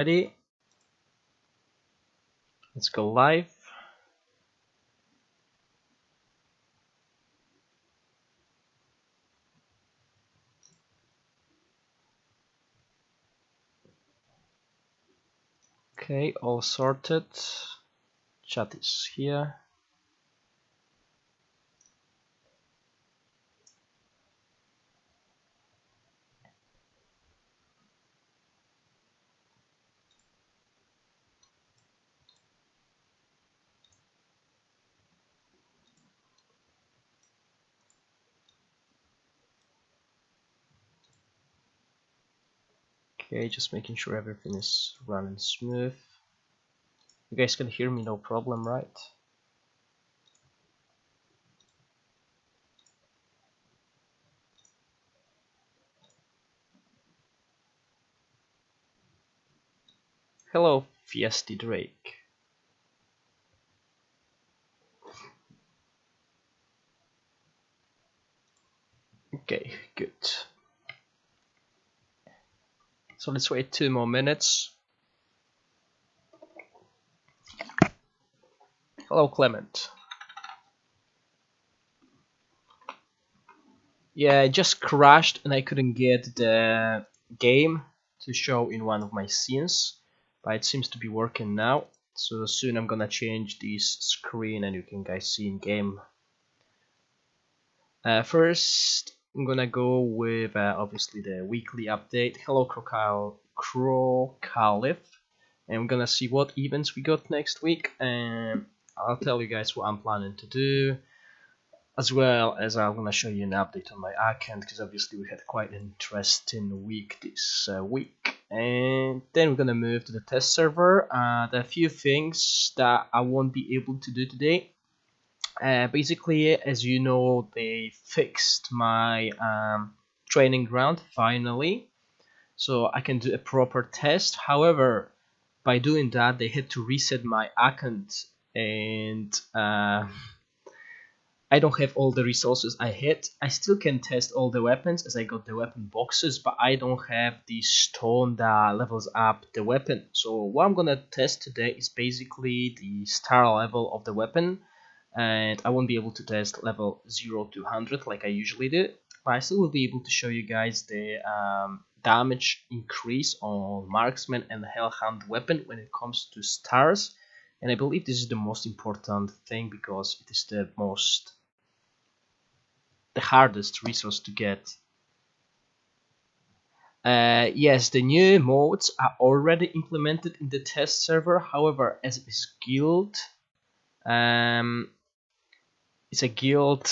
Ready? Let's go live. Okay, all sorted. Chat is here. Okay, just making sure everything is running smooth. You guys can hear me, no problem, right? Hello, Fiesty Drake. Okay, good. So let's wait 2 more minutes. Hello, Clement. Yeah, it just crashed and I couldn't get the game to show in one of my scenes, but it seems to be working now. So soon I'm gonna change this screen and you can guys see in game. First, I'm gonna go with obviously the weekly update. Hello, Crocalif, and I'm gonna see what events we got next week, and I'll tell you guys what I'm planning to do, as well as I'm gonna show you an update on my account, because obviously we had quite an interesting week this week. And then we're gonna move to the test server. There are a few things that I won't be able to do today. Basically, as you know, they fixed my training ground finally, so I can do a proper test. However, by doing that, they had to reset my account, and I don't have all the resources I had. I still can test all the weapons as I got the weapon boxes, but I don't have the stone that levels up the weapon. So what I'm gonna test today is basically the star level of the weapon, and I won't be able to test level 0 to 100 like I usually do, but I still will be able to show you guys the damage increase on Marksman and Hellhound weapon when it comes to stars. And I believe this is the most important thing because it is the hardest resource to get. Yes, the new modes are already implemented in the test server. However, as it is guild, it's a guild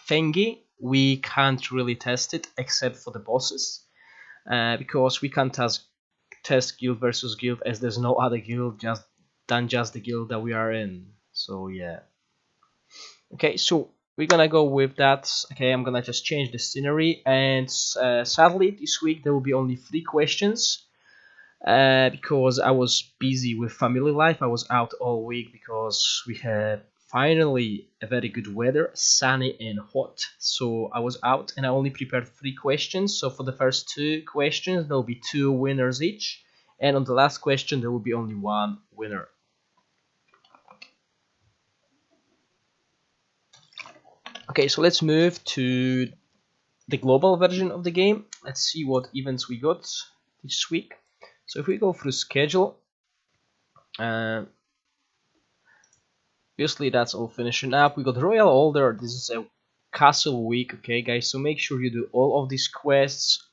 thingy, we can't really test it except for the bosses, because we can't test guild versus guild as there's no other guild than just the guild that we are in. So yeah. Okay, so we're gonna go with that. Okay, I'm gonna just change the scenery, and sadly this week there will be only 3 questions, because I was busy with family life. I was out all week because we had finally a very good weather, sunny and hot. So I was out and I only prepared 3 questions. So for the first 2 questions there will be 2 winners each, and on the last question there will be only 1 winner. Okay, so let's move to the global version of the game. Let's see what events we got this week. So if we go through schedule, obviously that's all finishing up. We got Royal Order. This is a castle week, okay guys, so make sure you do all of these quests.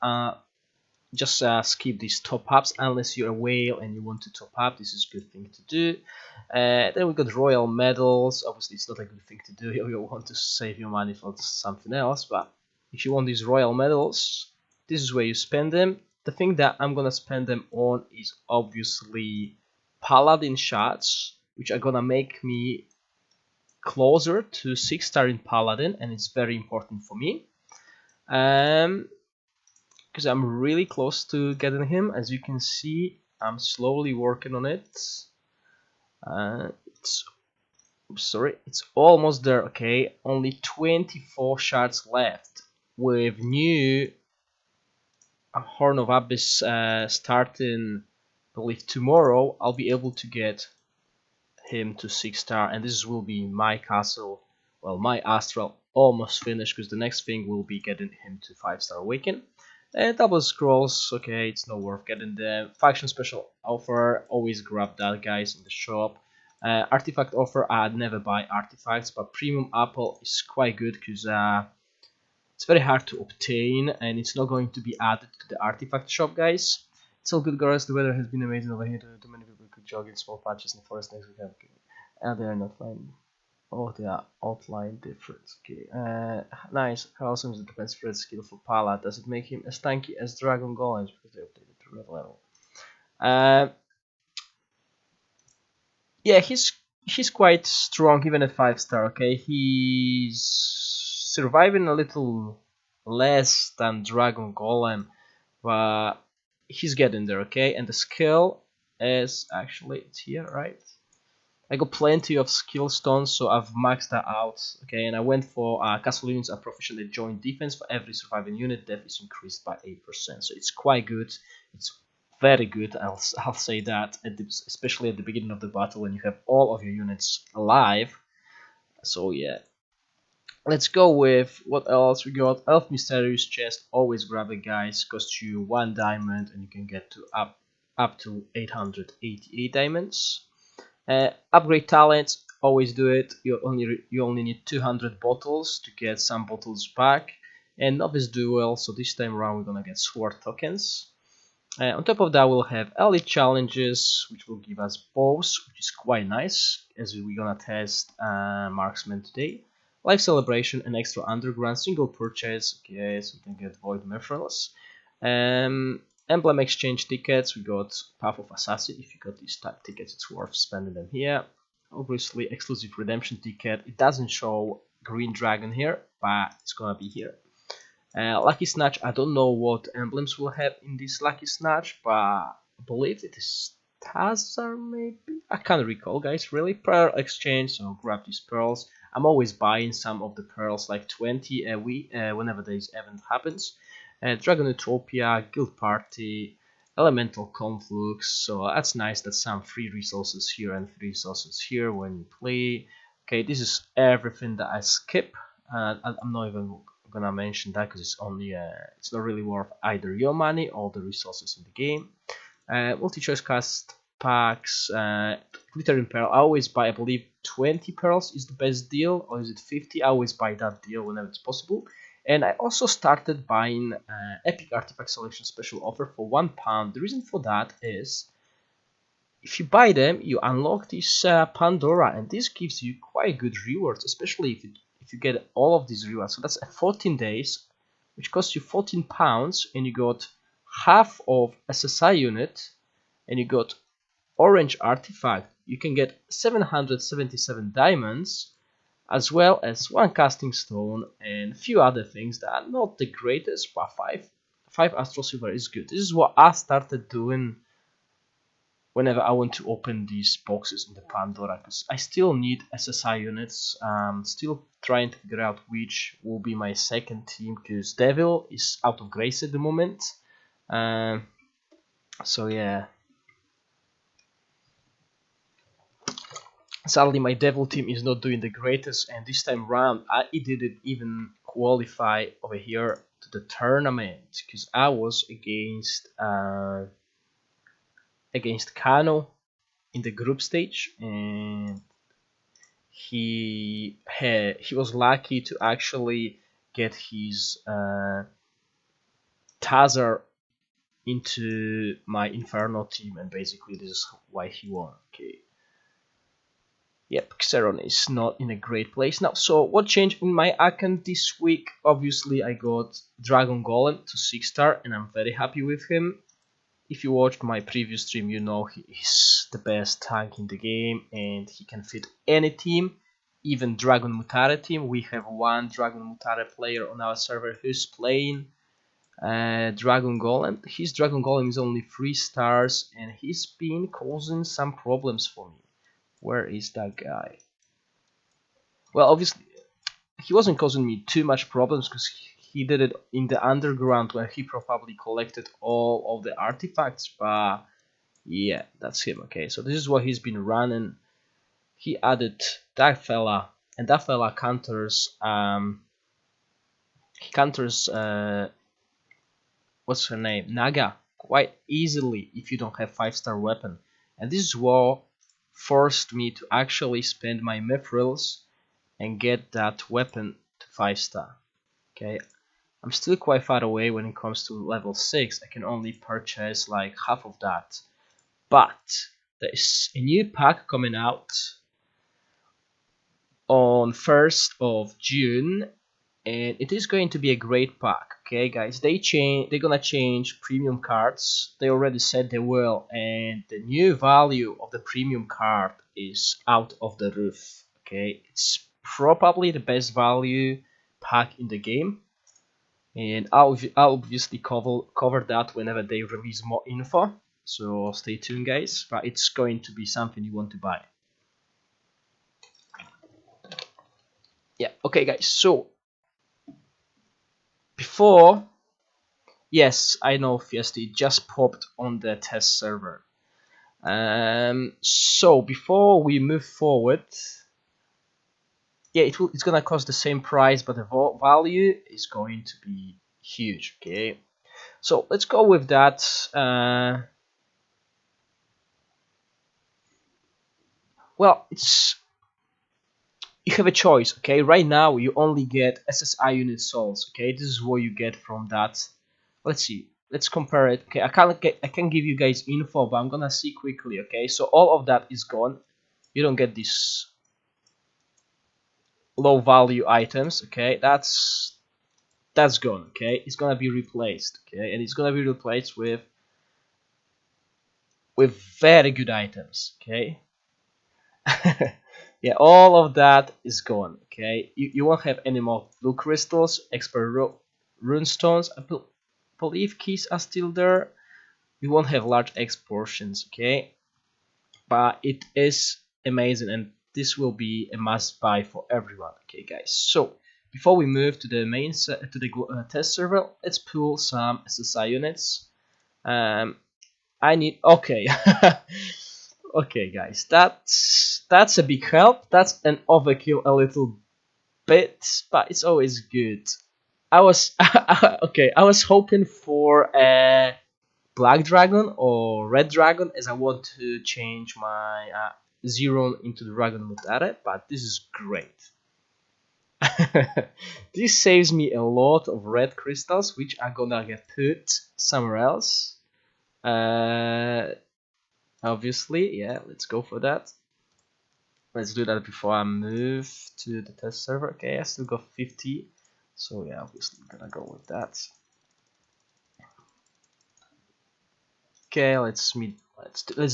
Just skip these top-ups unless you're a whale and you want to top up. This is a good thing to do. Then we got Royal Medals. Obviously it's not a good thing to do. You want to save your money for something else, but if you want these Royal Medals, this is where you spend them. The thing that I'm gonna spend them on is obviously Paladin shards, which are gonna make me closer to 6-star in Paladin, and it's very important for me. Because I'm really close to getting him. As you can see, I'm slowly working on it. It's almost there. Okay, only 24 shards left with new Horn of Abyss starting, I believe tomorrow, I'll be able to get him to 6-star, and this will be my castle, well, my Astral almost finished, because the next thing will be getting him to 5-star Awaken. And double scrolls, okay, it's not worth getting them. Faction special offer, always grab that, guys, in the shop. Artifact offer, I'd never buy artifacts, but premium apple is quite good because it's very hard to obtain, and it's not going to be added to the artifact shop, guys. It's all good, Gorax. The weather has been amazing over here. Too many people could jog in small patches in the forest next weekend. And they are not fine. Oh, they are outline different. Okay. Nice. How awesome is the defense spread skill for Pala? Does it make him as tanky as Dragon Golems? Because they updated to red level. Yeah, he's quite strong even at 5-star. Okay, he's surviving a little less than Dragon Golem, but he's getting there. Okay, and the skill is actually it's here, right? I got plenty of skill stones, so I've maxed that out. Okay, and I went for castle units are proficient at joint defense. For every surviving unit, death is increased by 8%, so it's quite good. It's very good, I'll say that, especially at the beginning of the battle when you have all of your units alive. So yeah, let's go with what else we got. Elf Mysterious Chest, always grab it, guys. Costs you 1 diamond, and you can get to up to 888 diamonds. Upgrade talents, always do it. You only need 200 bottles to get some bottles back. And Novice Duel, so this time around we're gonna get sword tokens. On top of that, we'll have elite challenges, which will give us bows, which is quite nice, as we're gonna test Marksman today. Life celebration and extra underground single purchase. Okay, so we can get void mithrils. Emblem exchange tickets. We got Path of Assassin. If you got these type tickets, it's worth spending them here. Obviously, exclusive redemption ticket. It doesn't show green dragon here, but it's gonna be here. Lucky Snatch, I don't know what emblems we'll have in this Lucky Snatch, but I believe it is Tazar maybe? I can't recall, guys, really. Pearl exchange, so grab these pearls. I'm always buying some of the pearls, like 20 whenever this event happens. Dragon Utopia, Guild Party, Elemental Conflux, so that's nice, that's some free resources here and free resources here when you play. Okay, this is everything that I skip. I'm not even gonna mention that because it's only it's not really worth either your money or the resources in the game. Multi-choice cast packs, glittering pearl. I always buy, I believe 20 pearls is the best deal, or is it 50? I always buy that deal whenever it's possible. And I also started buying epic artifact selection special offer for £1. The reason for that is if you buy them, you unlock this Pandora, and this gives you quite good rewards, especially if you get all of these rewards. So that's 14 days, which costs you £14, and you got half of SSI unit, and you got orange artifact. You can get 777 diamonds, as well as 1 casting stone and a few other things that are not the greatest, but 5 astral silver is good. This is what I started doing whenever I want to open these boxes in the Pandora, because I still need SSI units. Still trying to figure out which will be my second team, because Devil is out of grace at the moment. So yeah. Sadly, my Devil team is not doing the greatest, and this time round it didn't even qualify over here to the tournament, because I was against Kano in the group stage, and he was lucky to actually get his Tazar into my Inferno team, and basically this is why he won. Okay. Yep, Xeron is not in a great place now. So what changed in my account this week? Obviously, I got Dragon Golem to 6-star, and I'm very happy with him. If you watched my previous stream, you know he is the best tank in the game, and he can fit any team, even Dragon Mutare team. We have 1 Dragon Mutare player on our server who's playing Dragon Golem. His Dragon Golem is only 3 stars, and he's been causing some problems for me. Where is that guy? Well, obviously, he wasn't causing me too much problems because he did it in the underground where he probably collected all of the artifacts, but yeah, that's him. Okay, so this is what he's been running. He added that fella, and that fella counters he counters what's her name, Naga, quite easily if you don't have 5-star weapon. And this is what forced me to actually spend my mithrils and get that weapon to 5-star. Okay, I'm still quite far away when it comes to level 6. I can only purchase like half of that. But there is a new pack coming out on 1st of June, and it is going to be a great pack. Okay guys, they're gonna change premium cards. They already said they will, and the new value of the premium card is out of the roof. Okay, it's probably the best value pack in the game, and I'll obviously cover that whenever they release more info, so stay tuned guys, but it's going to be something you want to buy. Yeah, okay guys, so before, yes, I know Fiesta just popped on the test server. So before we move forward, yeah, it's gonna cost the same price, but the value is going to be huge. Okay, so let's go with that. Well, you have a choice. Okay, right now you only get SSI unit souls. Okay, this is what you get from that. Let's see. Let's compare it. Okay, I can give you guys info, but I'm gonna see quickly. Okay, so all of that is gone. You don't get these low value items. Okay, that's gone. Okay, it's gonna be replaced. Okay, and it's gonna be replaced with very good items. Okay. Yeah, all of that is gone. Okay, you won't have any more blue crystals, expert rune stones. I believe keys are still there. You won't have large X portions. Okay, but it is amazing, and this will be a must buy for everyone. Okay guys, so before we move to the main to the test server, let's pull some SSI units. I need, okay. Okay guys, that's a big help. That's an overkill a little bit, but it's always good. I was okay, I was hoping for a black dragon or red dragon, as I want to change my Zero into the dragon without it, but this is great. This saves me a lot of red crystals, which are gonna get put somewhere else. Obviously, yeah, let's go for that. Let's do that before I move to the test server. Okay, I still got 50, so yeah, obviously I'm gonna go with that. Okay, let's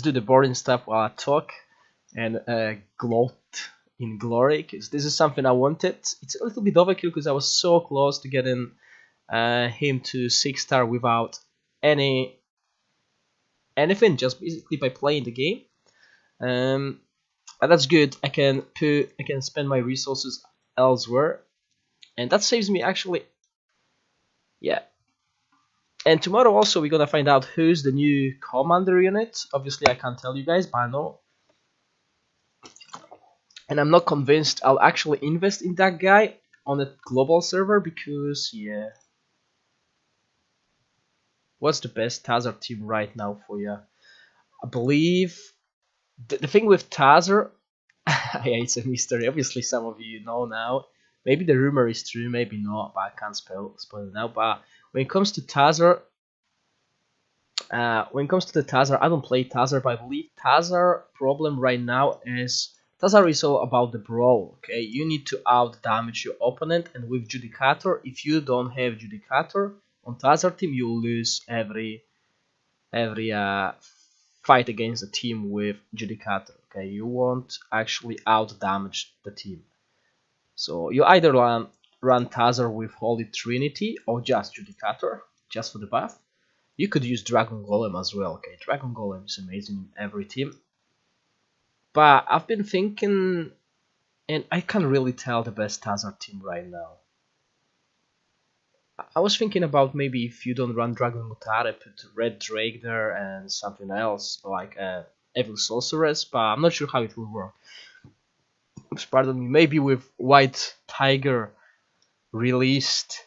do the boring stuff while I talk and gloat in glory, because this is something I wanted. It's a little bit overkill because I was so close to getting him to 6-star without anything, just basically by playing the game. But that's good. I can spend my resources elsewhere, and that saves me actually. Yeah. And tomorrow also we're gonna find out who's the new commander unit. Obviously I can't tell you guys, but I know. And I'm not convinced I'll actually invest in that guy on a global server because, yeah. What's the best Tazar team right now for you? I believe the thing with Tazar, yeah, it's a mystery. Obviously some of you know now. Maybe the rumor is true, maybe not, but I can't spoil it now. But when it comes to Tazar, the Tazar, I don't play Tazar, but I believe Tazar problem right now is Tazar is all about the brawl. Okay, you need to out damage your opponent, and with Judicator, if you don't have Judicator on Tazar team, you will lose every fight against a team with Judicator. Okay, you won't actually out damage the team. So you either run Tazar with Holy Trinity or just Judicator, just for the buff. You could use Dragon Golem as well. Okay, Dragon Golem is amazing in every team. But I've been thinking, and I can't really tell the best Tazar team right now. I was thinking about maybe if you don't run Dragon Mutare, put Red Drake there and something else like Evil Sorceress, but I'm not sure how it will work. Pardon me, maybe with White Tiger released,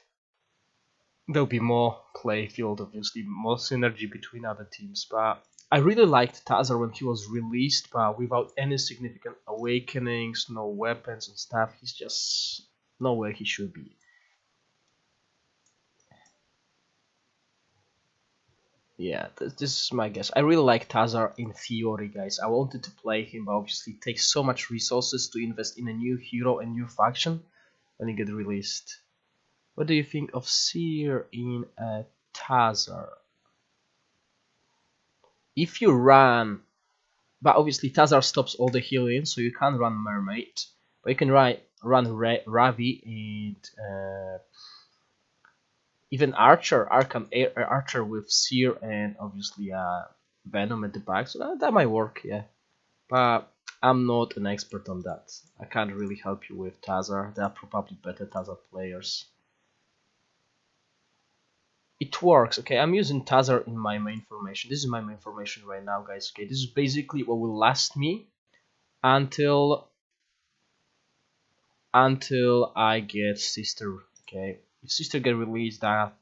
there'll be more playfield, obviously, more synergy between other teams. But I really liked Tazar when he was released, but without any significant awakenings, no weapons and stuff, he's just nowhere he should be. Yeah, this is my guess. I really like Tazar in theory, guys. I wanted to play him, but obviously it takes so much resources to invest in a new hero and new faction when he get released. What do you think of Seer in Tazar? If you run, but obviously Tazar stops all the healing, so you can't run Mermaid, but you can run Ravi and even Archer, Archer with Seer and obviously Venom at the back, so that might work, yeah. But I'm not an expert on that. I can't really help you with Tazar. There are probably better Tazar players. It works, okay. I'm using Tazar in my main formation. This is my main formation right now, guys. Okay, this is basically what will last me until I get Sister. Okay, if Sister get released, that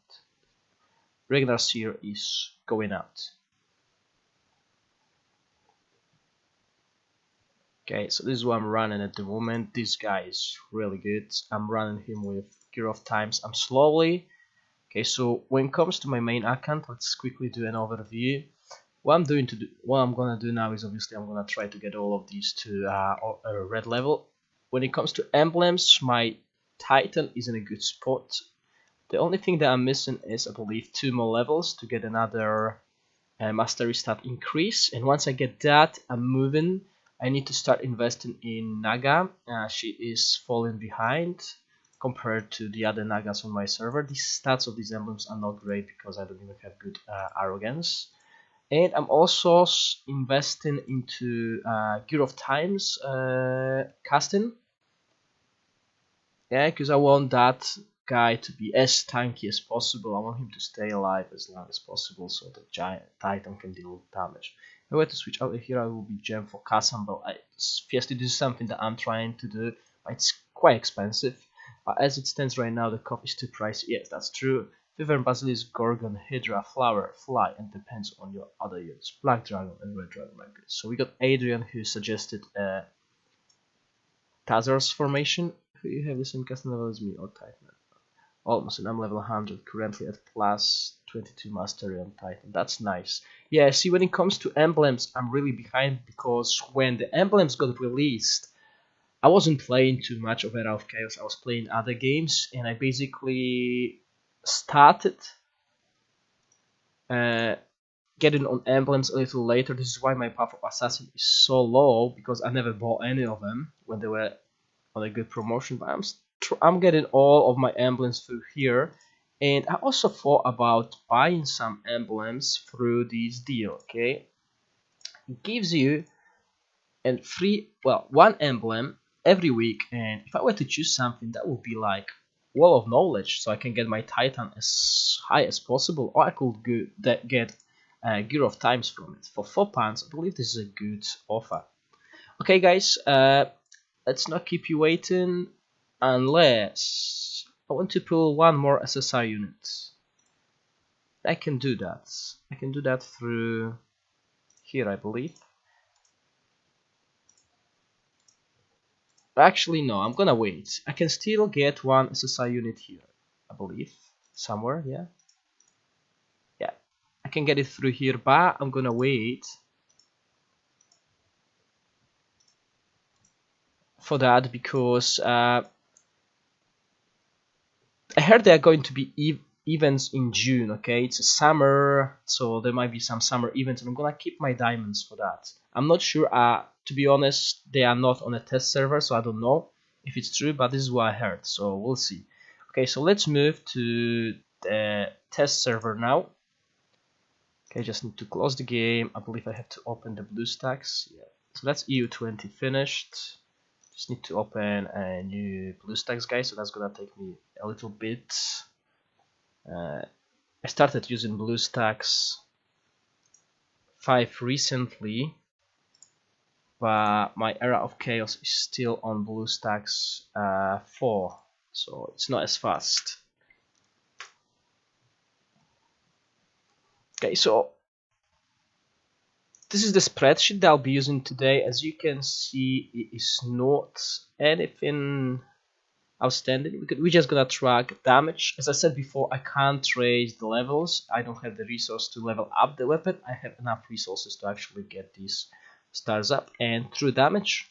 regular Seer is going out. Okay, so this is what I'm running at the moment. This guy is really good. I'm running him with Gear of Times. I'm slowly. Okay, so when it comes to my main account, let's quickly do an overview. What I'm gonna do now is obviously I'm gonna try to get all of these to a red level. When it comes to emblems, my Titan is in a good spot. The only thing that I'm missing is, I believe, 2 more levels to get another mastery stat increase. And once I get that, I'm moving. I need to start investing in Naga. She is falling behind compared to the other Nagas on my server. The stats of these emblems are not great because I don't even have good arrogance. And I'm also investing into Gear of Times casting. Yeah, because I want that guy to be as tanky as possible. I want him to stay alive as long as possible so the giant Titan can deal damage. If I were to switch out here, I will be gem for Cassambel. Fiesta, this is something that I'm trying to do, but it's quite expensive. As it stands right now, the coffee is too pricey. Yes, that's true. Wyvern, Basilisk, Gorgon, Hydra, Flower, Fly, and depends on your other units. Black Dragon and Red Dragon like this. So we got Adrian who suggested Tazar's formation. Who you have the same casting level as me or Titan? Almost, and I'm level 100, currently at plus 22 mastery on Titan. That's nice. Yeah, see, when it comes to emblems, I'm really behind because when the emblems got released, I wasn't playing too much of Era of Chaos. I was playing other games, and I basically started getting on emblems a little later. This is why my Path of Assassin is so low, because I never bought any of them when they were on a good promotion, but I'm getting all of my emblems through here. And I also thought about buying some emblems through this deal. Okay, it gives you one emblem every week, and if I were to choose something, that would be like Wall of Knowledge, so I can get my Titan as high as possible, or I could get Gear of Times from it for £4. I believe this is a good offer. Okay, guys, let's not keep you waiting, unless I want to pull one more SSR unit. I can do that. I can do that through here, I believe. Actually, no, I'm gonna wait. I can still get one SSR unit here, I believe. Somewhere, yeah. Yeah, I can get it through here, but I'm gonna wait for that because I heard there are going to be events in June. Okay, it's a summer, so there might be some summer events, and I'm gonna keep my diamonds for that. I'm not sure. To be honest, they are not on a test server, so I don't know if it's true, but this is what I heard, so we'll see. Okay, so let's move to the test server now. Okay, just need to close the game. I believe I have to open the BlueStacks. Yeah, so that's EU20 finished. Just need to open a new BlueStacks, guys, so that's gonna take me a little bit. I started using BlueStacks 5 recently, but my era of chaos is still on BlueStacks 4, so it's not as fast. Okay, so this is the spreadsheet that I'll be using today. As you can see, it is not anything outstanding. We're just gonna track damage. As I said before, I can't raise the levels. I don't have the resource to level up the weapon. I have enough resources to actually get these stars up. And through damage,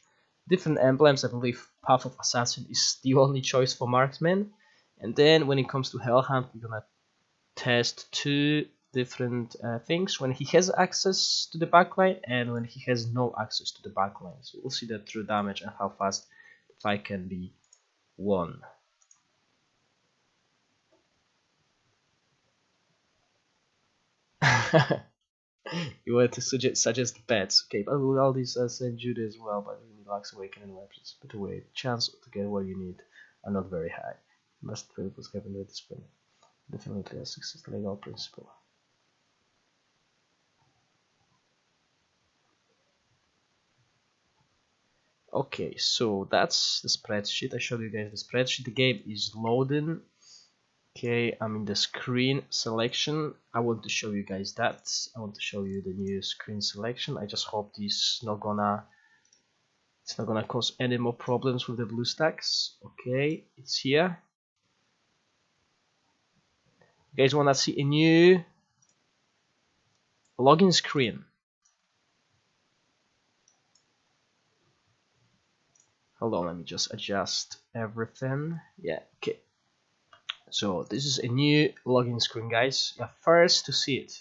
different emblems, I believe Path of Assassin is the only choice for Marksman. And then when it comes to Hellhound, we're gonna test 2 different things: when he has access to the backline and when he has no access to the backline. So we'll see that through damage and how fast the fight can be won. You want to suggest pets? Okay, but with all these St. Jude as well, but really lacks awakening weapons. But away, chance to get what you need are not very high. Must vehicles have in the display. Definitely a success legal principle. Okay, so that's the spreadsheet. I showed you guys the spreadsheet. The game is loading. Okay, I'm in the screen selection. I want to show you guys that. I want to show you the new screen selection. I just hope it's not gonna cause any more problems with the BlueStacks. Okay, it's here. You guys wanna see a new login screen? Hold on, let me just adjust everything. Yeah, okay. So this is a new login screen, guys. You're first to see it.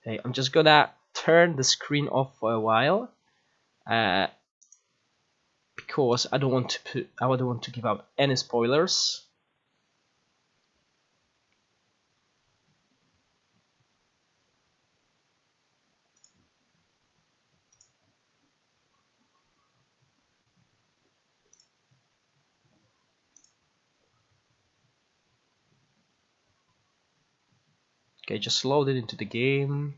Okay, I'm just gonna turn the screen off for a while, because I don't want to give out any spoilers. Okay, just load it into the game.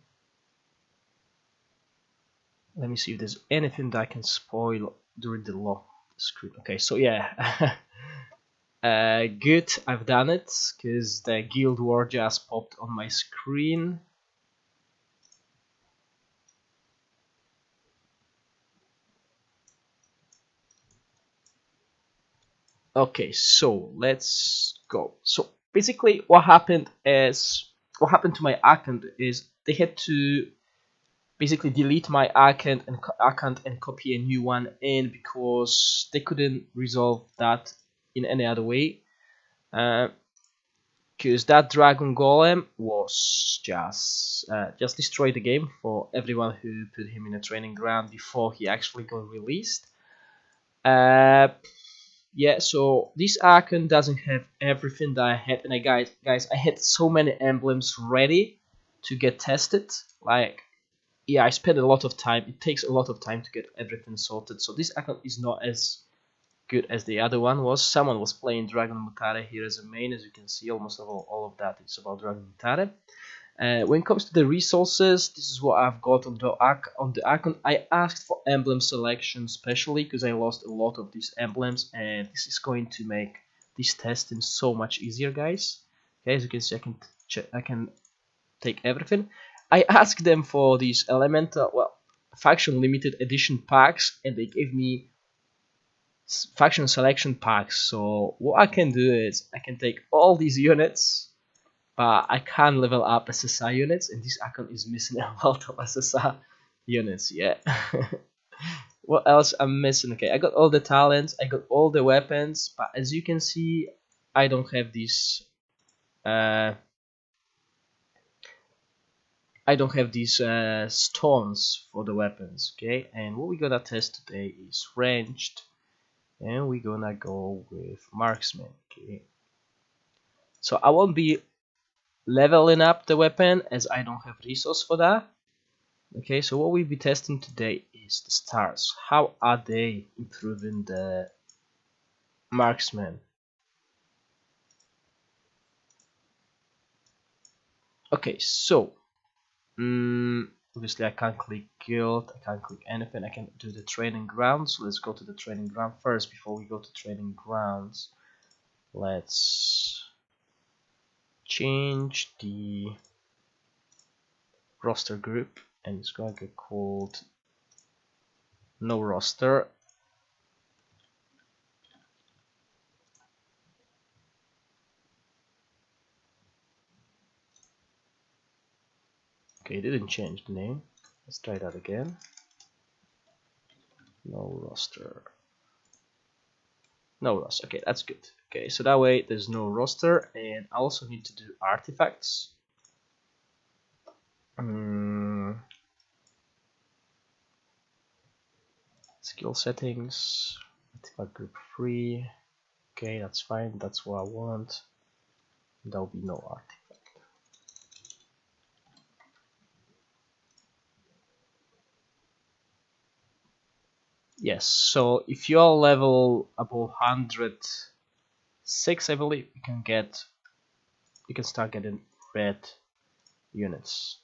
Let me see if there's anything that I can spoil during the lock screen. Okay, so yeah. Good, I've done it, because the guild war just popped on my screen. Okay, so let's go. So basically what happened to my account is they had to basically delete my account and copy a new one in, because they couldn't resolve that in any other way. Because that dragon golem was just destroyed the game for everyone who put him in a training ground before he actually got released. Yeah, so this icon doesn't have everything that I had, and guys, I had so many emblems ready to get tested. Like, yeah, I spent a lot of time. It takes a lot of time to get everything sorted. So this icon is not as good as the other one was. Someone was playing Dragon Mutare here as a main. As you can see, almost all of that is about Dragon Mutare. When it comes to the resources, this is what I've got on the icon. I asked for emblem selection specially because I lost a lot of these emblems, and this is going to make this testing so much easier, guys. Okay, as you can see, I can take everything. I asked them for these elemental, faction limited edition packs, and they gave me faction selection packs. So what I can do is I can take all these units, but I can't level up SSR units, and this account is missing a lot of SSR units. Yeah. What else I'm missing? Okay, I got all the talents, I got all the weapons, but as you can see, I don't have these. I don't have these stones for the weapons. Okay, and what we're gonna test today is ranged, and we're gonna go with Marksman. Okay, so I won't be leveling up the weapon as I don't have resource for that, Okay, so what we'll be testing today is the stars. How are they improving the marksman? Okay, so obviously I can't click guild, I can't click anything, I can do the training grounds. So let's go to the training ground first. Before we go to training grounds, let's change the roster group, and it's going to get called no roster. Okay, it didn't change the name. Let's try that again. No roster. No roster. Okay, that's good. Okay, so that way there's no roster, and I also need to do artifacts. Skill settings, artifact group 3. Okay, that's fine. That's what I want. There'll be no artifact. Yes, so if you're level above 106, I believe, you can start getting red units.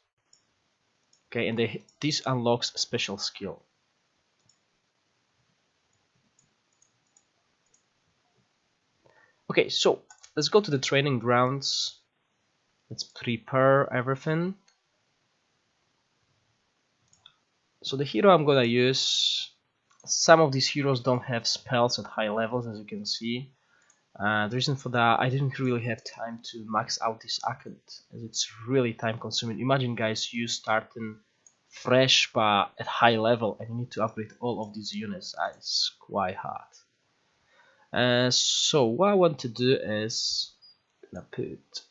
Okay, and this unlocks a special skill. Okay, so let's go to the training grounds. Let's prepare everything. So the hero I'm gonna use, some of these heroes don't have spells at high levels, as you can see. The reason for that, I didn't really have time to max out this account, as it's really time consuming. Imagine guys, you starting fresh but at high level and you need to upgrade all of these units. It's quite hard. So what I want to do is I'm gonna put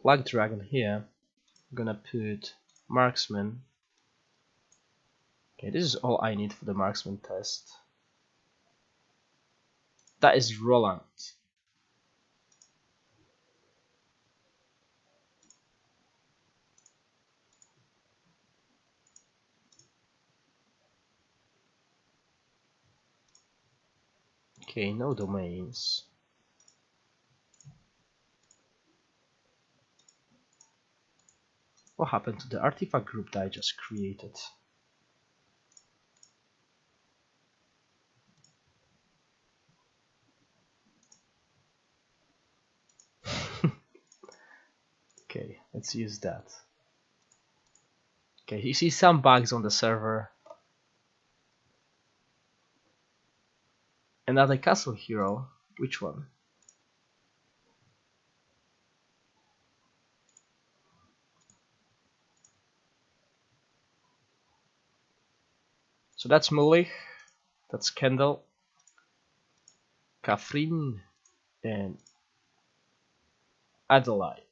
Black Dragon here. I'm gonna put Marksman. Okay, this is all I need for the Marksman test. That is Roland. Okay, no domains. What happened to the artifact group that I just created? Okay, let's use that. Okay, you see some bugs on the server. Another castle hero. Which one? So that's Mulich, that's Kendall, Catherine, and Adelaide.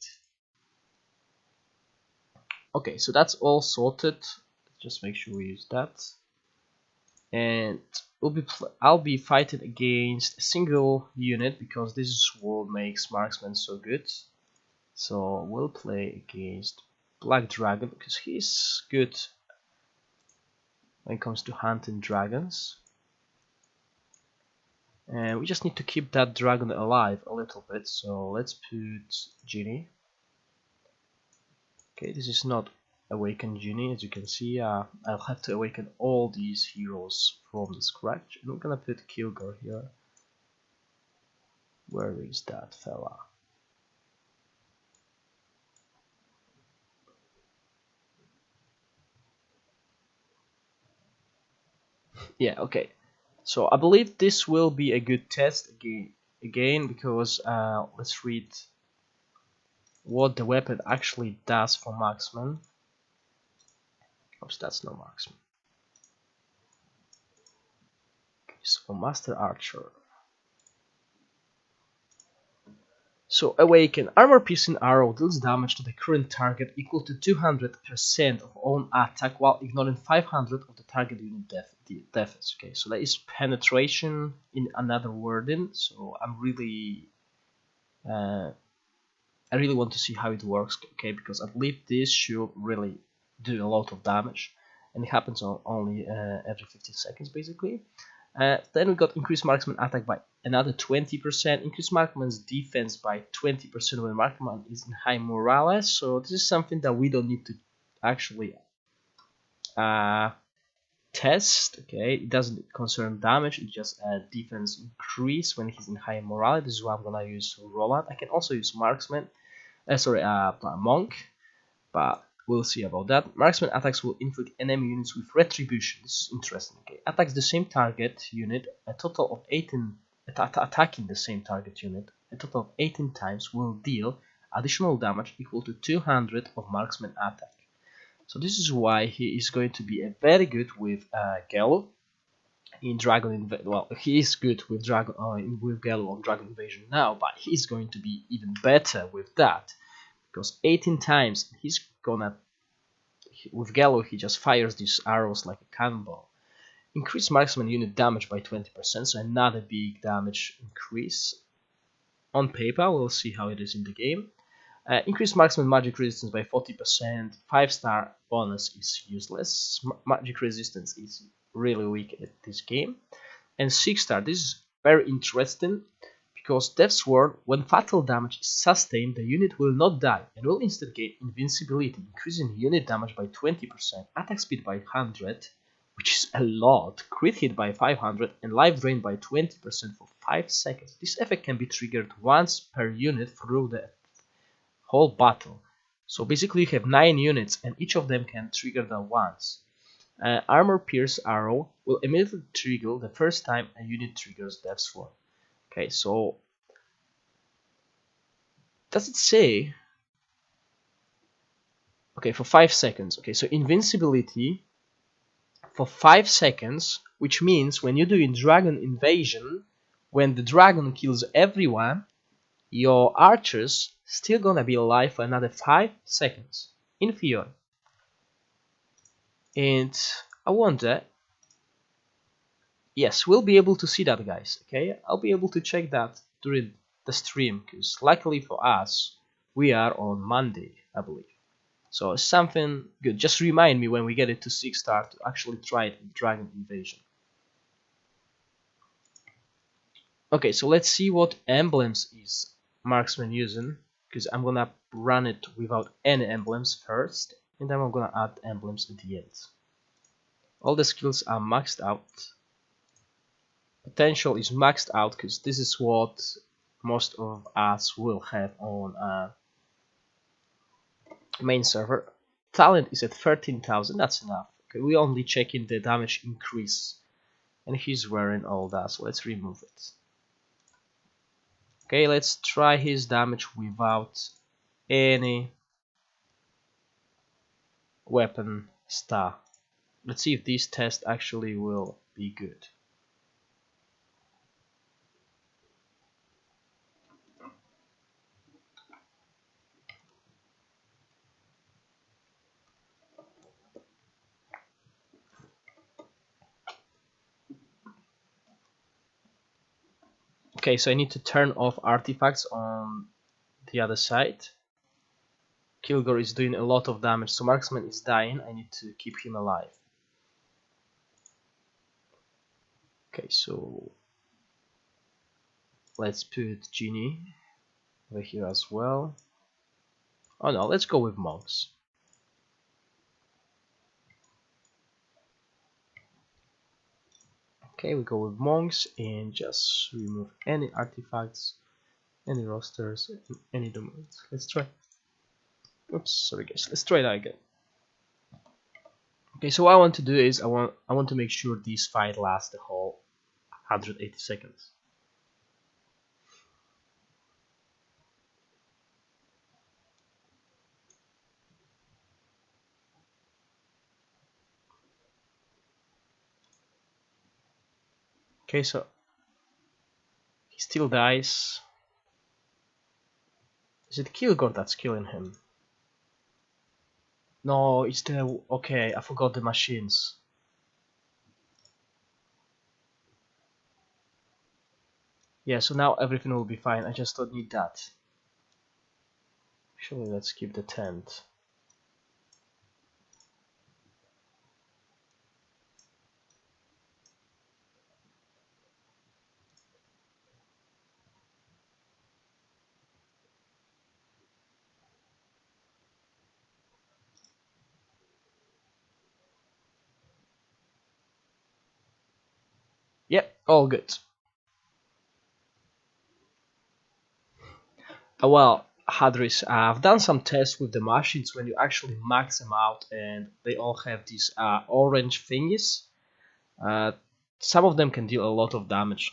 Okay, so that's all sorted. Just make sure we use that. And I'll be fighting against a single unit because this is what makes Marksman so good. So we'll play against Black Dragon because he's good when it comes to hunting dragons. And we just need to keep that dragon alive a little bit, so let's put Genie. Okay, this is not awakened Genie, as you can see. I'll have to awaken all these heroes from the scratch, and we're gonna put Kilgore here. Where is that fella? Yeah, okay. So I believe this will be a good test again because let's read what the weapon actually does for Marksman. Oops, that's no Marksman. Okay, so Master Archer. So awaken armor piercing arrow deals damage to the current target equal to 200% of own attack while ignoring 500 of the target unit defense. Okay, so that is penetration in another wording. So I really want to see how it works. Okay, because I believe this should really do a lot of damage, and it happens only every 15 seconds basically. Then we got increased marksman attack by another 20%, increased marksman's defense by 20% when marksman is in high morale. So this is something that we don't need to actually test. Okay, it doesn't concern damage, it's just a defense increase when he's in high morale. This is why I'm gonna use Roland. I can also use marksman, monk, but we'll see about that. Marksman attacks will inflict enemy units with retribution. This is interesting. Okay, attacks the same target unit a total of 18. Attacking the same target unit a total of 18 times will deal additional damage equal to 200 of marksman attack. So this is why he is going to be very good with Gallo in Dragon well, he is good with Gallo on Dragon Invasion now, but he's going to be even better with that, because 18 times he's gonna, with Gallo he just fires these arrows like a cannonball. Increase marksman unit damage by 20%, so another big damage increase. On paper, we'll see how it is in the game. Increase marksman magic resistance by 40%. 5-star bonus is useless. Magic resistance is really weak at this game. And 6-star, this is very interesting, because Death's Ward, when fatal damage is sustained, the unit will not die and will instead gain invincibility, increasing unit damage by 20%, attack speed by 100, which is a lot, crit hit by 500, and life drain by 20% for 5 seconds. This effect can be triggered once per unit through the whole battle. So basically you have 9 units and each of them can trigger that once. Armor Pierce Arrow will immediately trigger the first time a unit triggers Death's Ward. Okay, so does it say? Okay, for 5 seconds. Okay, so invincibility for 5 seconds, which means when you're doing Dragon Invasion, when the dragon kills everyone, your archers still gonna be alive for another 5 seconds in theory. And I wonder, yes, we'll be able to see that, guys. Okay, I'll be able to check that during the stream, because luckily for us we are on Monday, I believe. So something good. Just remind me when we get it to 6-star to actually try it in Dragon Invasion. Okay, so let's see what emblems is Marksman using, because I'm gonna run it without any emblems first, and then I'm gonna add emblems at the end. All the skills are maxed out. Potential is maxed out, because this is what most of us will have on main server. Talent is at 13,000, that's enough. Okay, we only check in the damage increase, and he's wearing all that, so let's remove it. Okay, let's try his damage without any weapon star. Let's see if this test actually will be good. Okay, so I need to turn off artifacts on the other side. Kilgore is doing a lot of damage, so Marksman is dying. I need to keep him alive. Okay, so let's put Genie over here as well. Oh no, let's go with monks. Okay, we go with monks and just remove any artifacts, any rosters, any domains. Let's try. Oops, sorry guys. Let's try that again. Okay, so what I want to do is I want to make sure this fight lasts the whole 180 seconds. Okay, so he still dies. Is it Kilgore that's killing him? No, it's the... Okay, I forgot the machines. Yeah, so now everything will be fine. I just don't need that. Actually, let's keep the tent. All good. Well, Hadris, I've done some tests with the machines when you actually max them out, and they all have these orange thingies. Uh, some of them can deal a lot of damage,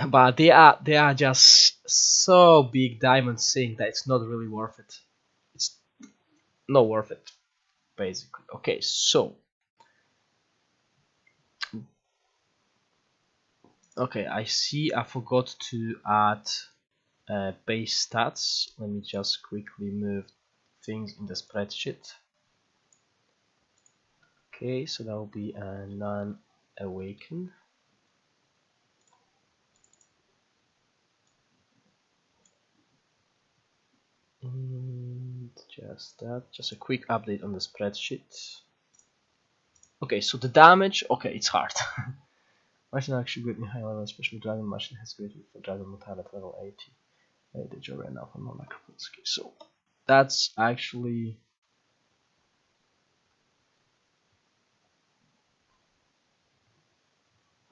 but they are just so big diamond sink that it's not really worth it. It's not worth it, basically. Okay, so okay, I see I forgot to add base stats. Let me just quickly move things in the spreadsheet. Okay, so that will be a non-awaken. And just that, just a quick update on the spreadsheet. Okay, so the damage, okay, it's hard. Machine actually good in high level, especially Dragon Machine has great for Dragon Mortality level 80. The job right now for non-necrophiles. Okay, so that's actually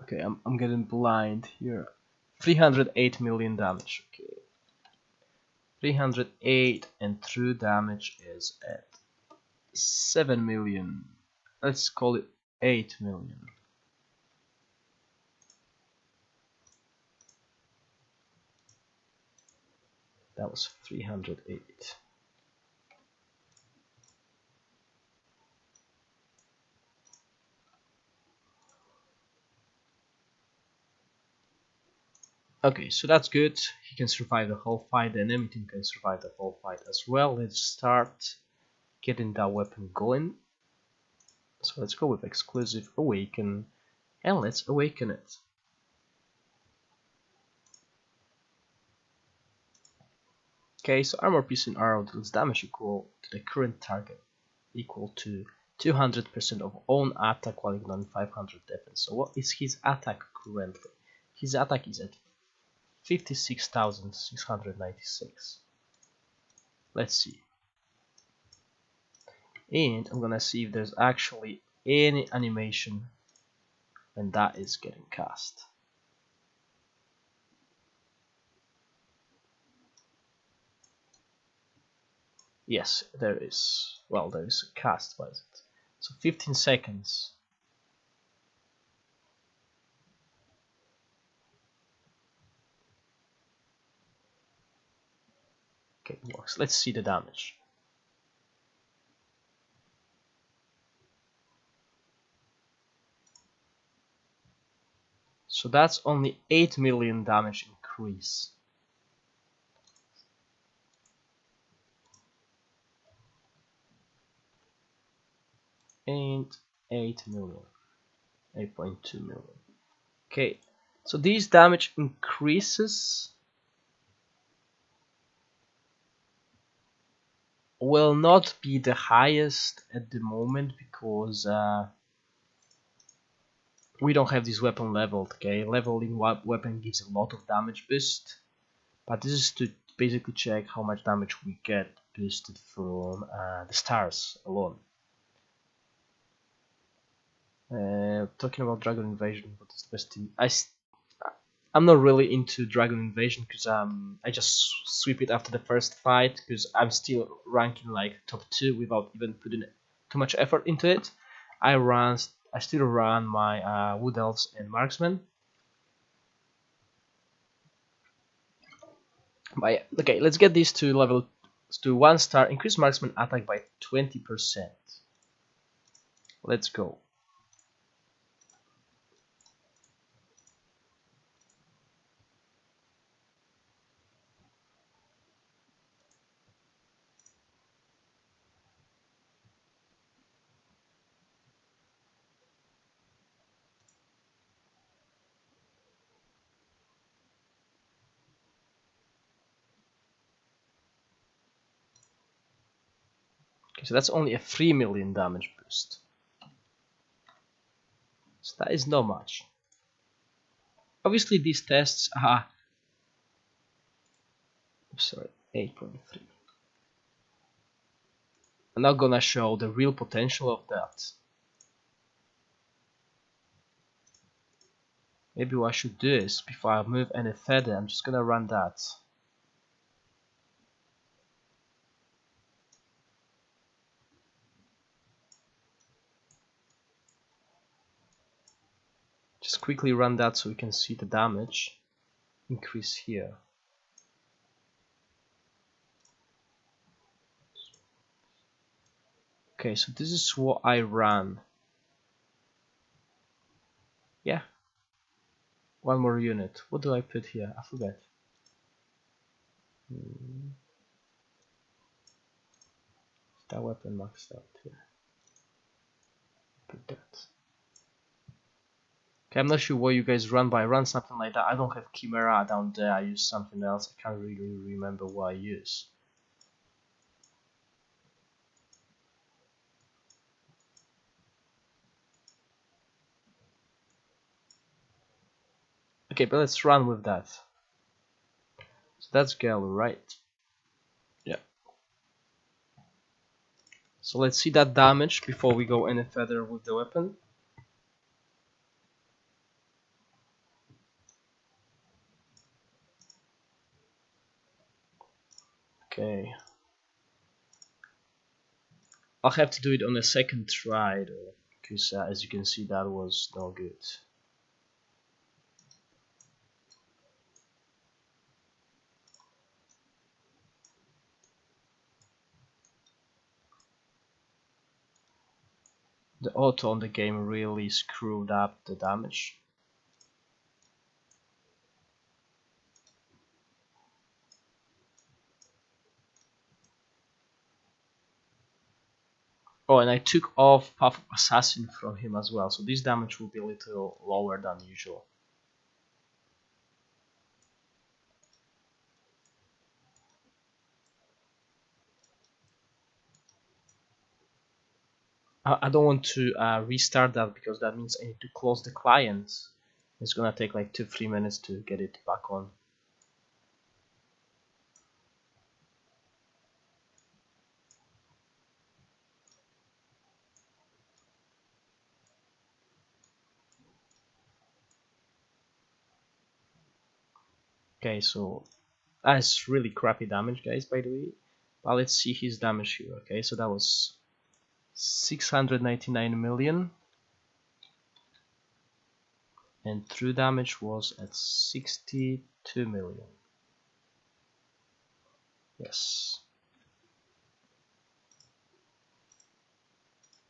okay. I'm getting blind here. 308 million damage. Okay, 308, and true damage is at 7 million. Let's call it 8 million. That was 308. Okay, so that's good. He can survive the whole fight, the enemy team can survive the whole fight as well. Let's start getting that weapon going. So let's go with exclusive awaken, and let's awaken it. Okay, so armor piece and arrow deals damage equal to the current target, equal to 200% of own attack while ignoring 500 defense. So what is his attack currently? His attack is at 56,696. Let's see. And I'm gonna see if there's actually any animation when that is getting cast. Yes, there is. Well, there is a cast, what is it? So 15 seconds. Okay, it works. Let's see the damage. So that's only 8 million damage increase. And 8 million. 8.2 million. Okay, so these damage increases will not be the highest at the moment because we don't have this weapon leveled. Okay, leveling weapon gives a lot of damage boost, but this is to basically check how much damage we get boosted from the stars alone. Talking about Dragon Invasion, what is the best thing? I'm not really into Dragon Invasion because I just sweep it after the first fight because I'm still ranking like top 2 without even putting too much effort into it. I still run my Wood Elves and Marksman. But yeah, okay, let's get these to level to 1 star. Increase Marksman attack by 20%. Let's go. Okay, so that's only a 3 million damage boost. So that is not much. Obviously, these tests are. Sorry, 8.3. I'm not gonna show the real potential of that. Maybe what I should do is, before I move any further, I'm just gonna run that. Just quickly run that so we can see the damage increase here. Okay, so this is what I ran. Yeah. One more unit. What do I put here? I forget. That weapon maxed out here. Put that. Okay, I'm not sure what you guys run, but I run something like that. I don't have Chimera down there. I use something else. I can't really remember what I use. Okay, but let's run with that. So that's Gale, right? Yeah. So let's see that damage before we go any further with the weapon. Okay. I'll have to do it on a second try though, because as you can see that was no good. The auto on the game really screwed up the damage. Oh, and I took off Path of Assassin from him as well, so this damage will be a little lower than usual. I don't want to restart that because that means I need to close the client. It's gonna take like 2-3 minutes to get it back on. Okay, so that's really crappy damage, guys, by the way. But let's see his damage here. Okay, so that was 699 million. And true damage was at 62 million. Yes.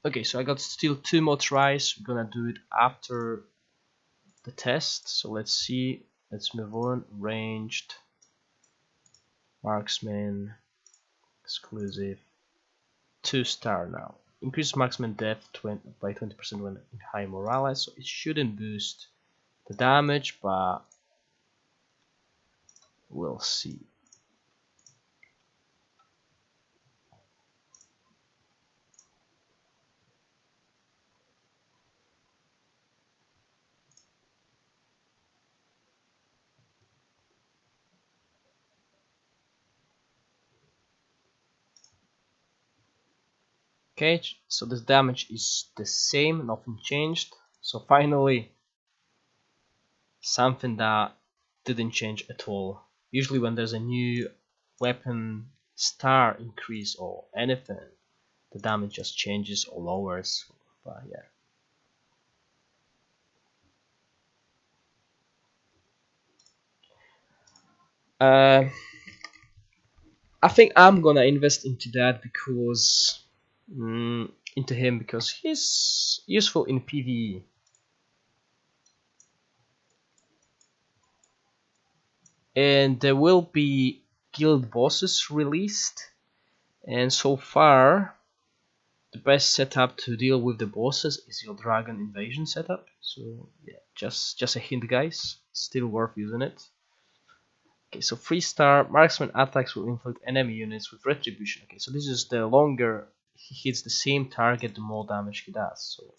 Okay, so I got still 2 more tries. We're gonna do it after the test. So let's see. Let's move on. Ranged, Marksman, exclusive, 2-star now. Increase marksman depth by 20% when in high morale, so it shouldn't boost the damage, but we'll see. Okay, so this damage is the same, nothing changed. So finally, something that didn't change at all. Usually when there's a new weapon star increase or anything, the damage just changes or lowers, but yeah. I think I'm gonna invest into that because into him because he's useful in PvE. And there will be guild bosses released, and so far the best setup to deal with the bosses is your dragon invasion setup. So yeah, just a hint, guys, still worth using it. Okay, so 3-star marksman attacks will inflict enemy units with retribution. Okay, so this is the longer he hits the same target, the more damage he does. So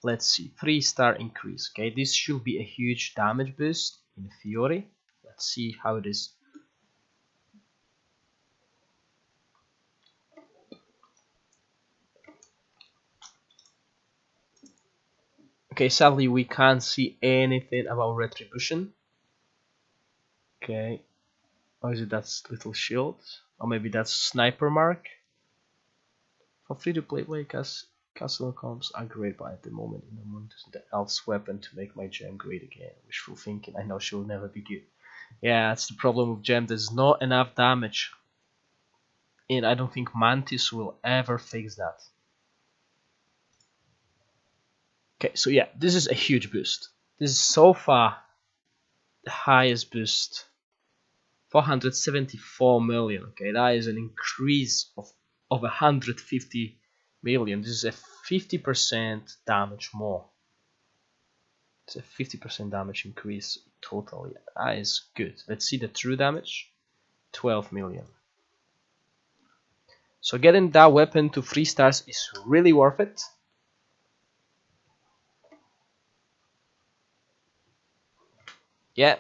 let's see, 3-star increase. Okay, this should be a huge damage boost in theory. Let's see how it is. Okay, sadly we can't see anything about retribution. Okay, or is it that little shield? Or maybe that's sniper mark? For free to play castle comps are great, but at the moment in the moon the elf's weapon to make my gem great again. Wishful thinking, I know she'll never be good. Yeah, that's the problem with gem, there's not enough damage. And I don't think Mantis will ever fix that. Okay, so yeah, this is a huge boost. This is so far the highest boost. 474 million. Okay, that is an increase of 150 million. This is a 50% damage more. It's a 50% damage increase total. Yeah, that is good. Let's see the true damage. 12 million. So getting that weapon to 3 stars is really worth it. Yeah.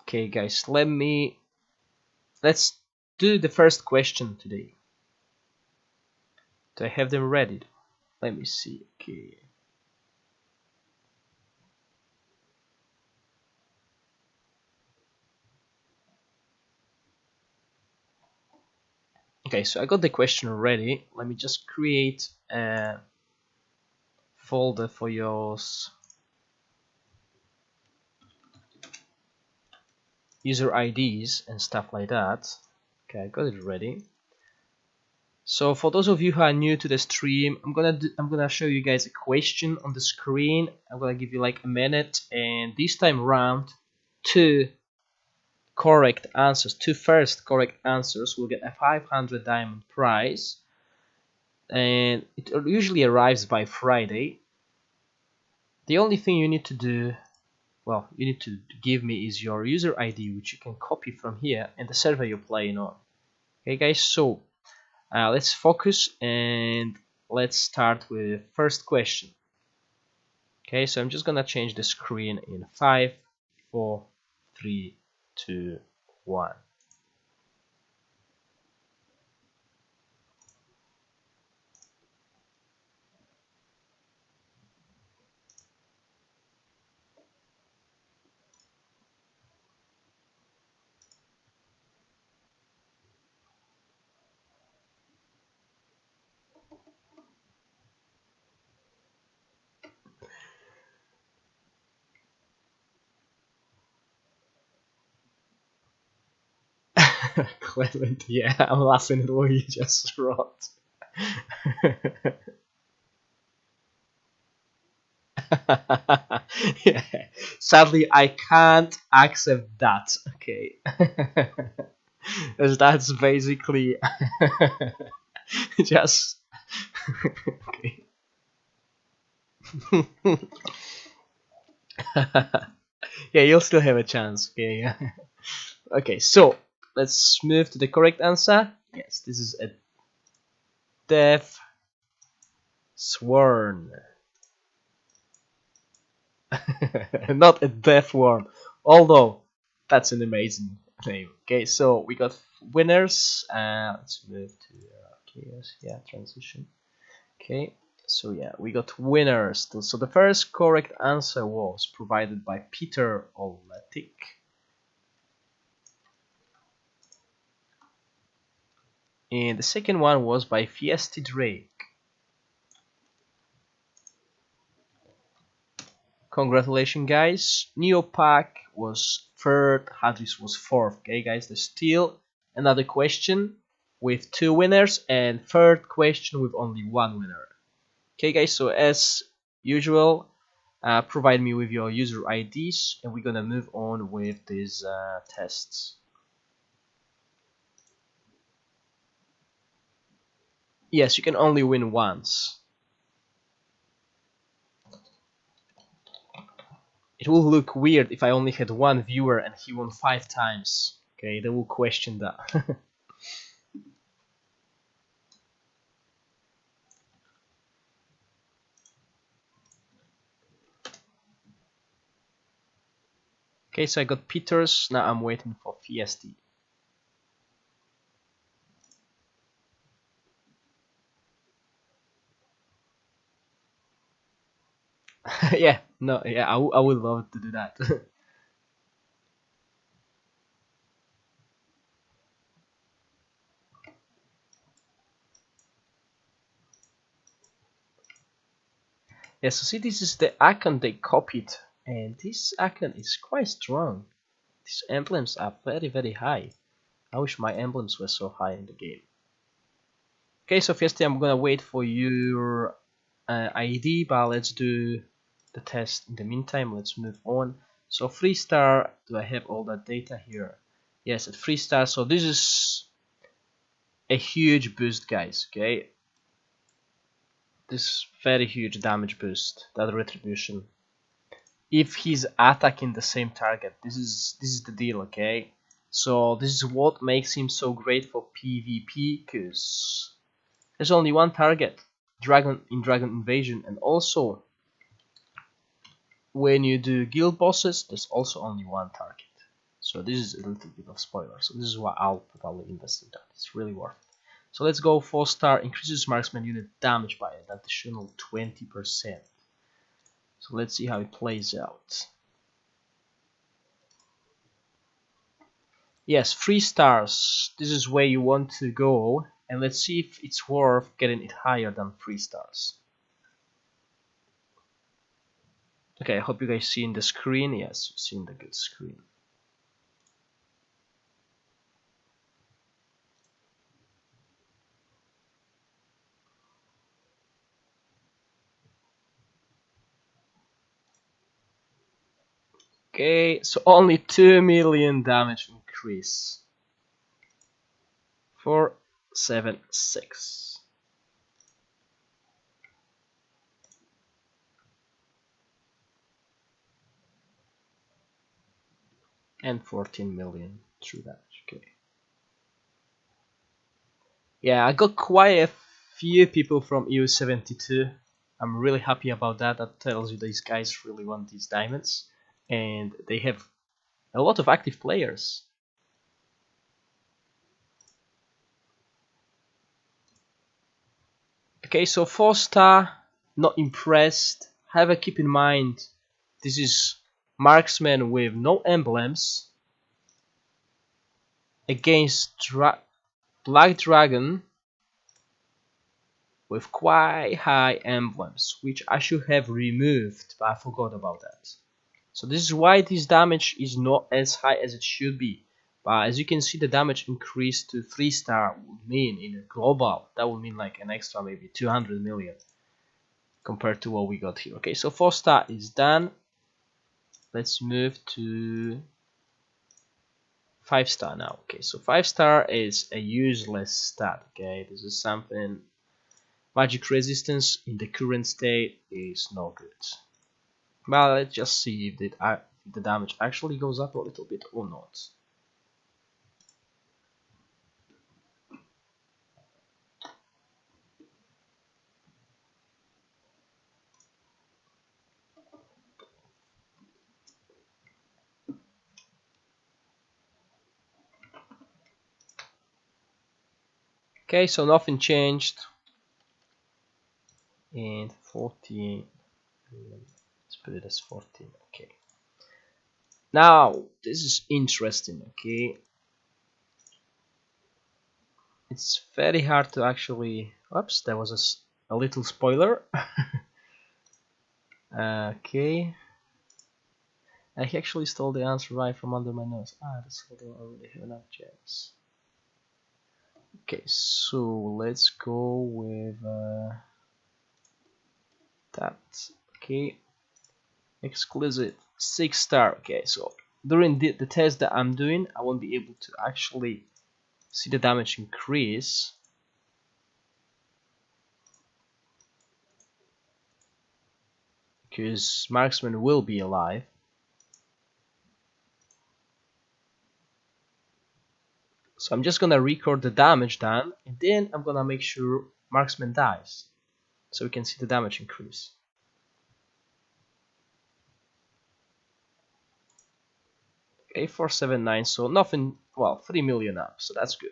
Okay guys, let's do the first question today. Do I have them ready? Let me see. Okay. Okay, so I got the question ready. Let me just create a folder for yours. User IDs and stuff like that. Okay, I got it ready. So for those of you who are new to the stream, I'm gonna show you guys a question on the screen. I'm gonna give you like a minute, and this time around, two first correct answers will get a 500 diamond prize, and it usually arrives by Friday. The only thing you need to do, well, you need to give me is your user ID, which you can copy from here and the server you're playing on. Okay guys, so let's focus and let's start with first question. Okay, so I'm just gonna change the screen in 5, 4, 3, 2, 1. Clement, yeah, I'm laughing at what you just wrote. Yeah. Sadly, I can't accept that. Okay, that's basically just okay. Yeah, you'll still have a chance. Okay. Okay, so let's move to the correct answer. Yes, this is a death sworn. Not a death worm, although that's an amazing name. Okay, so we got winners. Let's move to chaos. Yeah, transition. Okay, so yeah, we got winners. So the first correct answer was provided by Peter Oletic. And the second one was by Fiesty Drake. Congratulations, guys. Neopac was third, Hadris was fourth. Okay, guys, there's still another question with 2 winners, and third question with only 1 winner. Okay, guys, so as usual, provide me with your user IDs, and we're gonna move on with these tests. Yes, you can only win once. It will look weird if I only had 1 viewer and he won 5 times. Okay, they will question that. Okay, so I got Peters. Now I'm waiting for Fiesti. Yeah, no, yeah, I would love to do that. Yeah, so see, this is the icon they copied, and this icon is quite strong. These emblems are very, very high. I wish my emblems were so high in the game. Okay, so Fiesta, I'm gonna wait for your ID, but let's do the test in the meantime. Let's move on. So 3-star, do I have all that data here? Yes, at 3-star. So this is a huge boost, guys. Okay, this very huge damage boost, that retribution. If he's attacking the same target, this is the deal. Okay, so this is what makes him so great for PvP, because there's only one target, Dragon Invasion, and also when you do guild bosses, there's also only one target. So this is a little bit of spoiler. So this is why I'll probably invest in that. It's really worth it. So let's go 4-star, increases marksman unit damage by an additional 20%. So let's see how it plays out. Yes, 3 stars. This is where you want to go, and let's see if it's worth getting it higher than 3 stars. Okay, I hope you guys seen the screen. Yes, you've seen the good screen. Okay, so only 2 million damage increase. 476. And 14 million true damage. Okay. Yeah, I got quite a few people from EU72. I'm really happy about that. That tells you these guys really want these diamonds, and they have a lot of active players. Okay, so 4-star, not impressed. However, keep in mind, this is Marksman with no emblems against Black Dragon with quite high emblems, which I should have removed, but I forgot about that. So this is why this damage is not as high as it should be. But as you can see, the damage increase to 3-star would mean in a global, that would mean like an extra maybe 200 million compared to what we got here. Okay, so 4-star is done. Let's move to 5-star now. Okay, so 5-star is a useless stat. Okay, this is something. Magic resistance in the current state is no good. Well, let's just see if the damage actually goes up a little bit or not. Okay, so nothing changed. And 14. Let's put it as 14. Okay. Now, this is interesting. Okay. It's very hard to actually. Oops, there was a little spoiler. Okay. I actually stole the answer right from under my nose. That's I already have enough gems. Okay, so let's go with that. Okay, exquisite 6-star. Okay, so during the test that I'm doing, I won't be able to actually see the damage increase. Because Marksman will be alive. So I'm just gonna record the damage done, and then I'm gonna make sure Marksman dies, so we can see the damage increase. Okay, 479, so nothing, well, 3 million up, so that's good.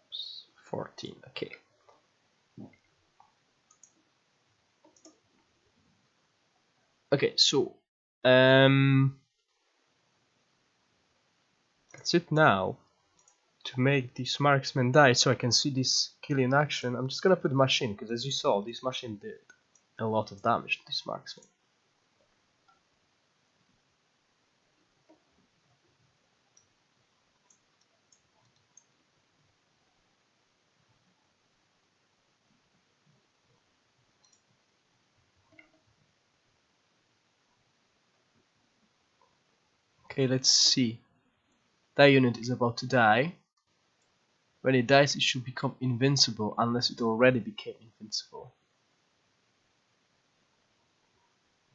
Oops, 14, okay. Okay, so that's it now. To make this marksman die so I can see this kill in action, I'm just gonna put the machine, because as you saw, this machine did a lot of damage to this marksman. Okay, let's see. That unit is about to die. When it dies, it should become invincible, unless it already became invincible.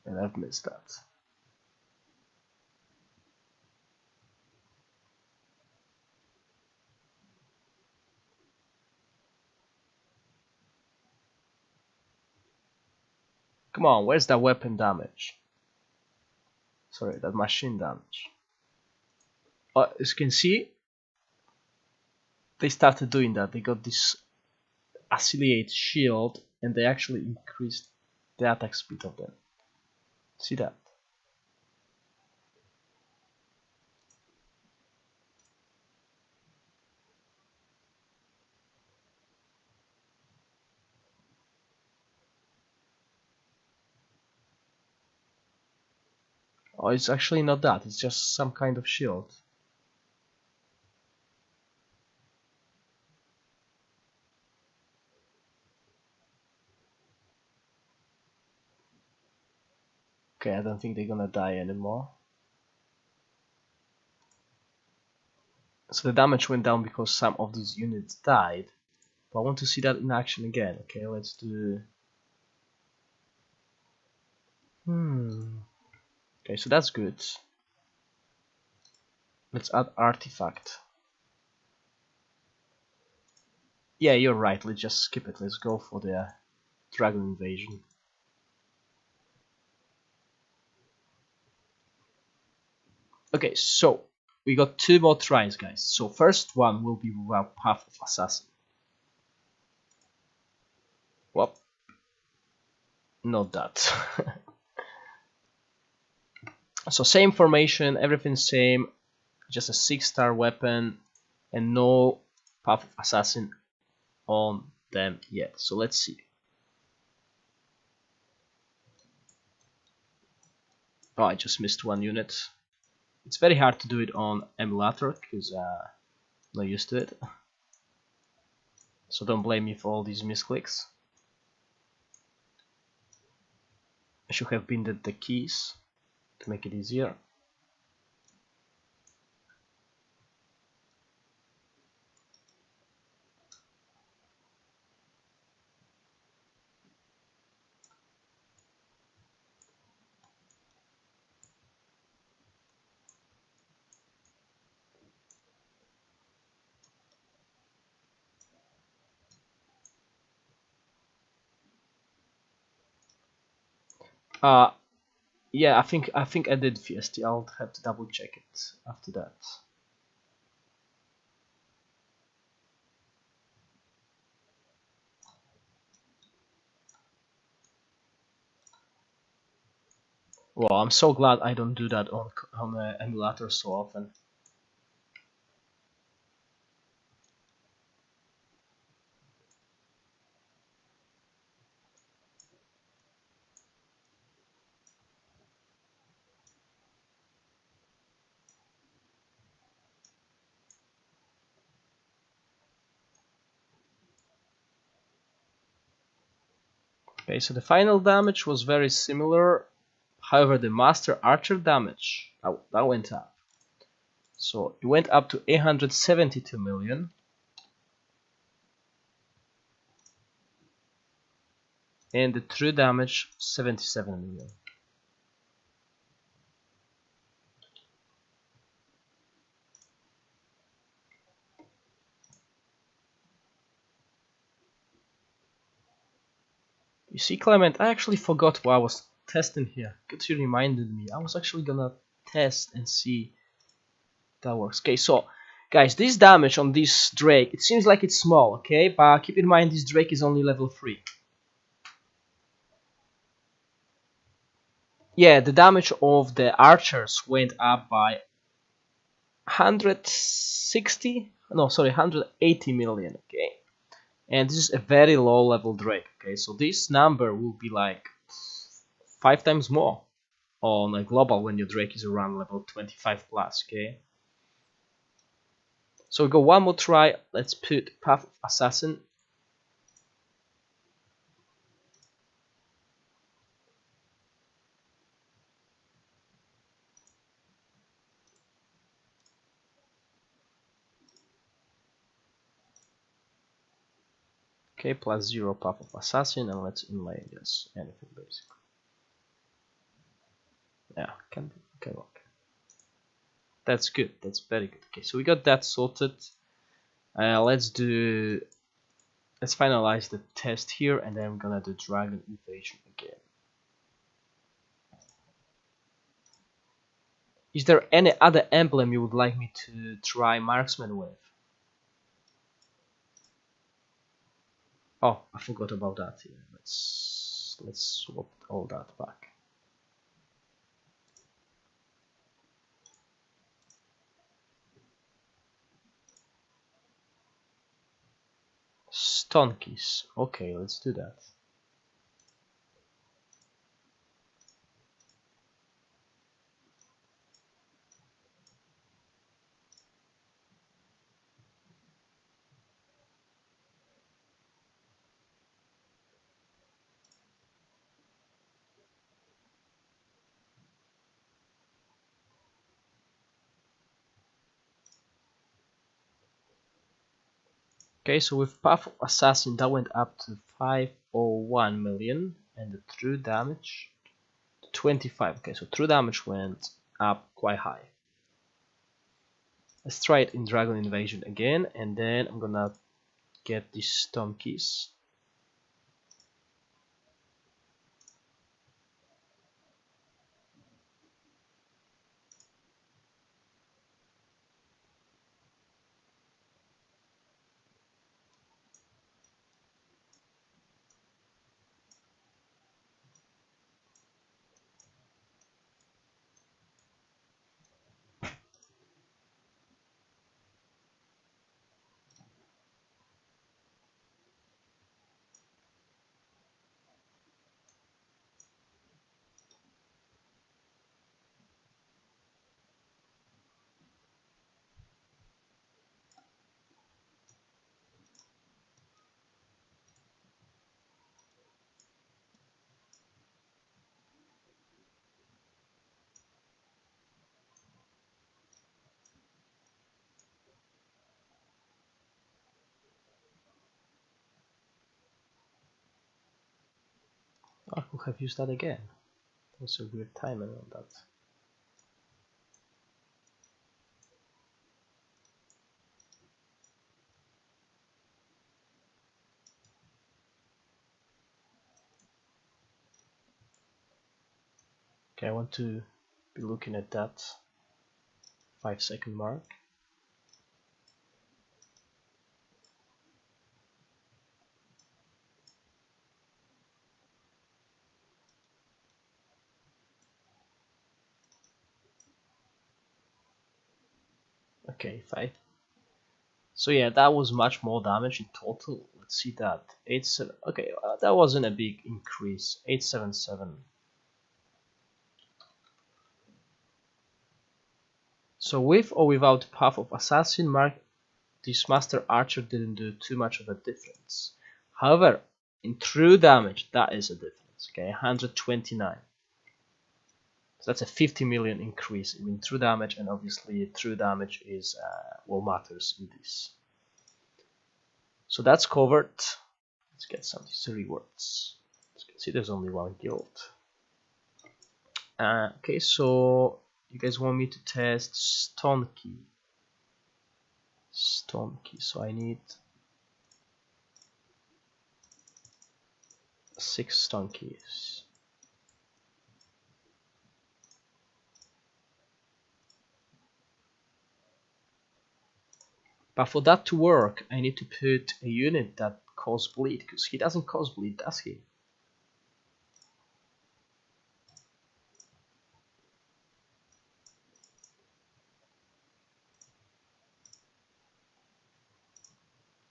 And I've missed that. Come on, where's that weapon damage? Sorry, that machine damage. As you can see, they started doing that. They got this affiliate shield, and they actually increased the attack speed of them. See that? Oh, it's actually not that. It's just some kind of shield. Okay, I don't think they're gonna die anymore. So the damage went down because some of these units died. But I want to see that in action again. Okay, let's do... Okay, so that's good. Let's add artifact. Yeah, you're right. Let's just skip it. Let's go for the dragon invasion. Okay, so we got 2 more tries, guys. So first one will be without Path of Assassin. Well, not that. So same formation, everything same, just a 6-star weapon, and no Path of Assassin on them yet. So let's see. Oh, I just missed 1 unit. It's very hard to do it on emulator because I'm not used to it. So don't blame me for all these misclicks. I should have binded the keys to make it easier. Yeah, I think I did Fiesta. I'll have to double check it after that. Well, I'm so glad I don't do that on emulator so often. Okay, so the final damage was very similar. However, the master archer damage that went up. So it went up to 872 million. And the true damage 77 million. You see, Clement, I actually forgot what I was testing here. Good you reminded me. I was actually gonna test and see if that works. Okay, so guys, this damage on this Drake, it seems like it's small, okay? But keep in mind this Drake is only level 3. Yeah, the damage of the archers went up by 160, no, sorry, 180 million, okay? And this is a very low level Drake, okay? So this number will be like 5 times more on a global when your Drake is around level 25 plus, okay? So we go one more try. Let's put Path of Assassin. Okay, +0 Path of Assassin, and let's inlay this. Anything basically. Yeah, can be. Okay, okay. That's good. That's very good. Okay, so we got that sorted. Let's finalize the test here, and then I'm gonna do Dragon Invasion again. Is there any other emblem you would like me to try Marksman with? Oh, I forgot about that here. Let's swap all that back. Stonkies. Okay, let's do that. Okay, so with Path of Assassin that went up to 501 million, and the true damage 25. Okay, so true damage went up quite high. Let's try it in Dragon Invasion again, and then I'm gonna get these stone keys. I could have used that again. That was a weird timing on that. Okay, I want to be looking at that 5-second mark. Okay, 5. So yeah, that was much more damage in total. Let's see that. 87. Okay, that wasn't a big increase. 877. So with or without Path of Assassin, this Master Archer didn't do too much of a difference. However, in true damage, that is a difference. Okay, 129. So that's a 50 million increase in true damage, and obviously true damage is what matters in this. So that's covered. Let's get some rewards. As you can see, there's only one guild. Okay, so you guys want me to test Stone Key. Stone Key, so I need 6 stone keys. But for that to work, I need to put a unit that causes bleed, because he doesn't cause bleed, does he?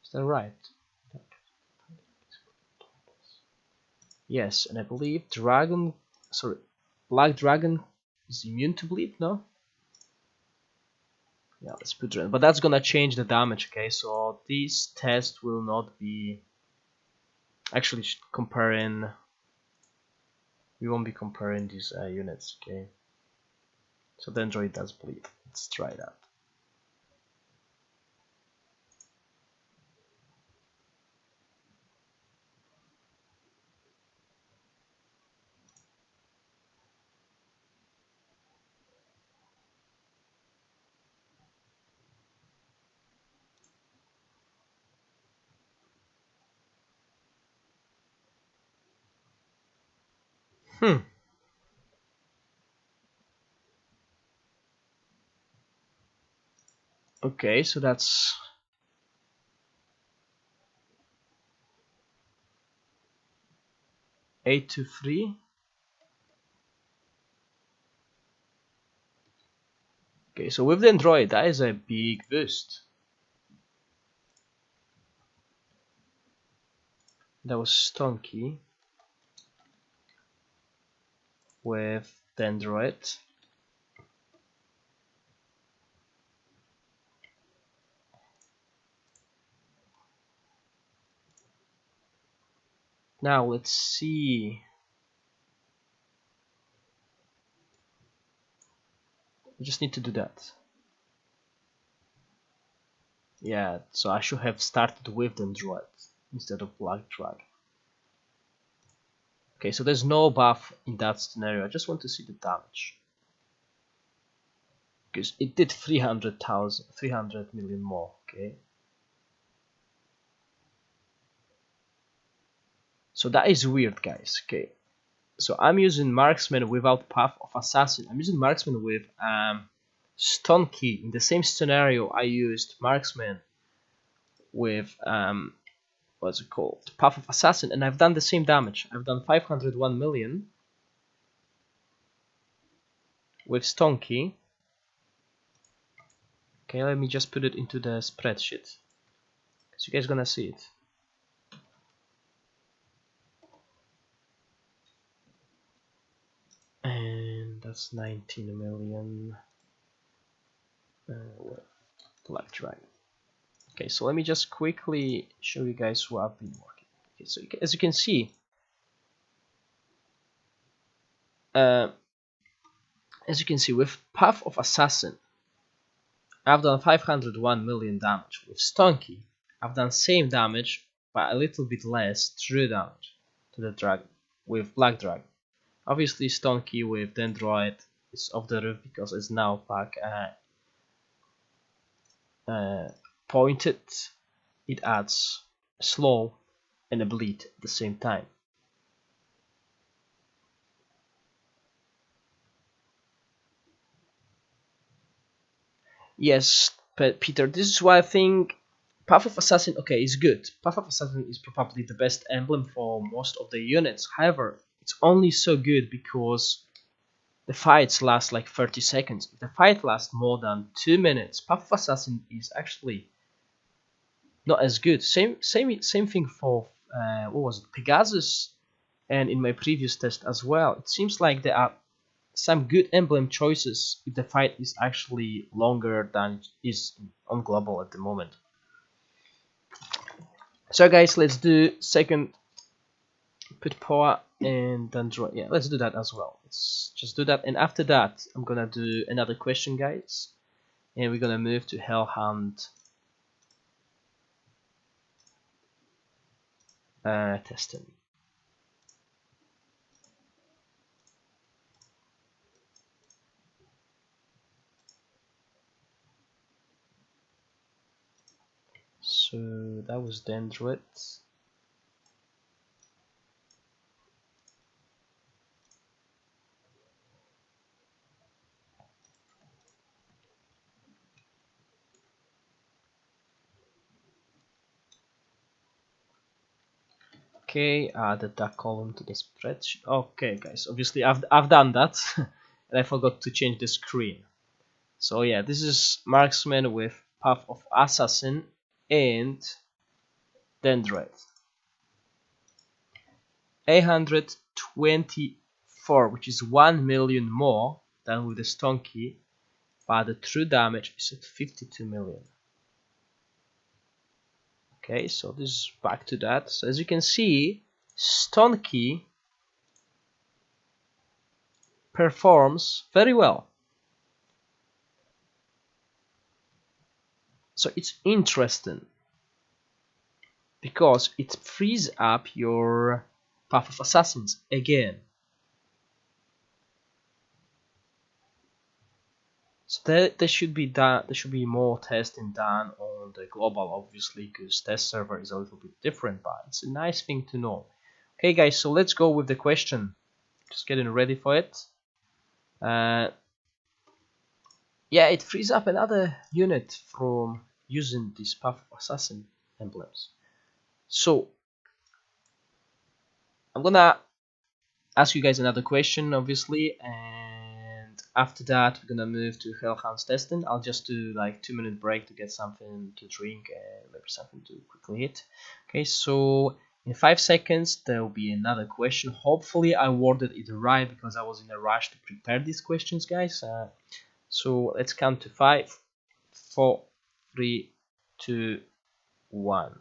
Is that right? Yes, and I believe Black Dragon is immune to bleed, no? Yeah, let's put it. But that's gonna change the damage, okay? So this test will not be actually comparing. We won't be comparing these units, okay? So the android does bleed. Let's try that. Okay, so that's 8 to 3. Okay, so with the android, that is a big boost. That was Stonky with the android. Now let's see. I just need to do that. Yeah, so I should have started with the android instead of Black Dragon. Okay, so there's no buff in that scenario. I just want to see the damage. Because it did 300 million more, okay? So that is weird, guys, okay? So I'm using Marksman without Path of Assassin. I'm using Marksman with Stone Key. In the same scenario, I used Marksman with what's it called? Path of Assassin, and I've done the same damage. I've done 501 million with Stone Key. Okay, let me just put it into the spreadsheet, so you guys gonna see it. And that's 19 million. Black Dragon. Okay, so let me just quickly show you guys what I've been working. Okay, so as you can see, with Path of Assassin, I've done 501 million damage. With Stonky, I've done same damage, but a little bit less true damage to the dragon with Black Dragon. Obviously, Stonky with Dendroid is off the roof because it's now back pointed. It adds a slow and a bleed at the same time. Yes, but Peter, this is why I think Path of Assassin, okay, is good. Path of Assassin is probably the best emblem for most of the units. However, it's only so good because the fights last like 30 seconds. If the fight lasts more than 2 minutes, Path of Assassin is actually not as good. Same thing for what was it, Pegasus, and in my previous test as well. It seems like there are some good emblem choices if the fight is actually longer than it is on global at the moment. So guys, let's do second put power and then draw. Yeah, let's do that as well. Let's just do that, and after that I'm gonna do another question, guys, and we're gonna move to Hellhound testing. So that was Dendrit. Okay, added that column to the spreadsheet. Okay, guys, obviously I've done that, and I forgot to change the screen. So yeah, this is Marksman with Path of Assassin and Dendrite. 824, which is 1 million more than with the Stone Key, but the true damage is at 52 million. Okay, so this is back to that. So as you can see, Stone Key performs very well. So it's interesting because it frees up your Path of Assassins again. So there should be more testing done on the global, obviously, because test server is a little bit different, but it's a nice thing to know. Okay, guys, so let's go with the question. Just getting ready for it. Yeah, it frees up another unit from using these Path of Assassin emblems. So I'm gonna ask you guys another question, obviously, and after that we're gonna move to Hellhound's testing. I'll just do like 2-minute break to get something to drink and maybe something to quickly hit. Okay, so in 5 seconds there will be another question. Hopefully I worded it right because I was in a rush to prepare these questions, guys. So let's count to 5, 4, 3, 2, 1.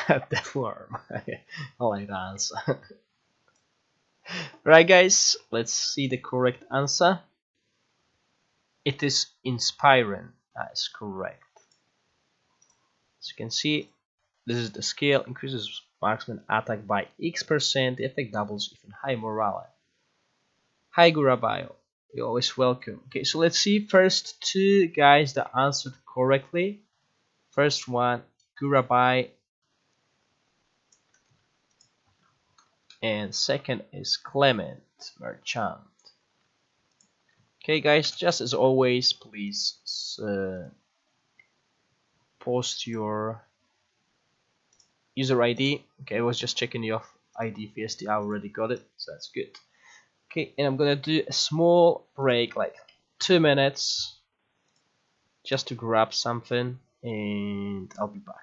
The worm. I like the answer. Right, guys, let's see the correct answer. It is inspiring. That is correct. As you can see, this is the scale, increases marksman attack by X%, the effect doubles even high morale. Hi Gurabayo, you're always welcome. Okay, so let's see first 2 guys that answered correctly. First one, Gurabai, and second is Clement Merchant. Okay guys, just as always, please post your user ID. Okay, I was just checking your ID VST. I already got it, so that's good. Okay, and I'm gonna do a small break, like 2 minutes, just to grab something, and I'll be back.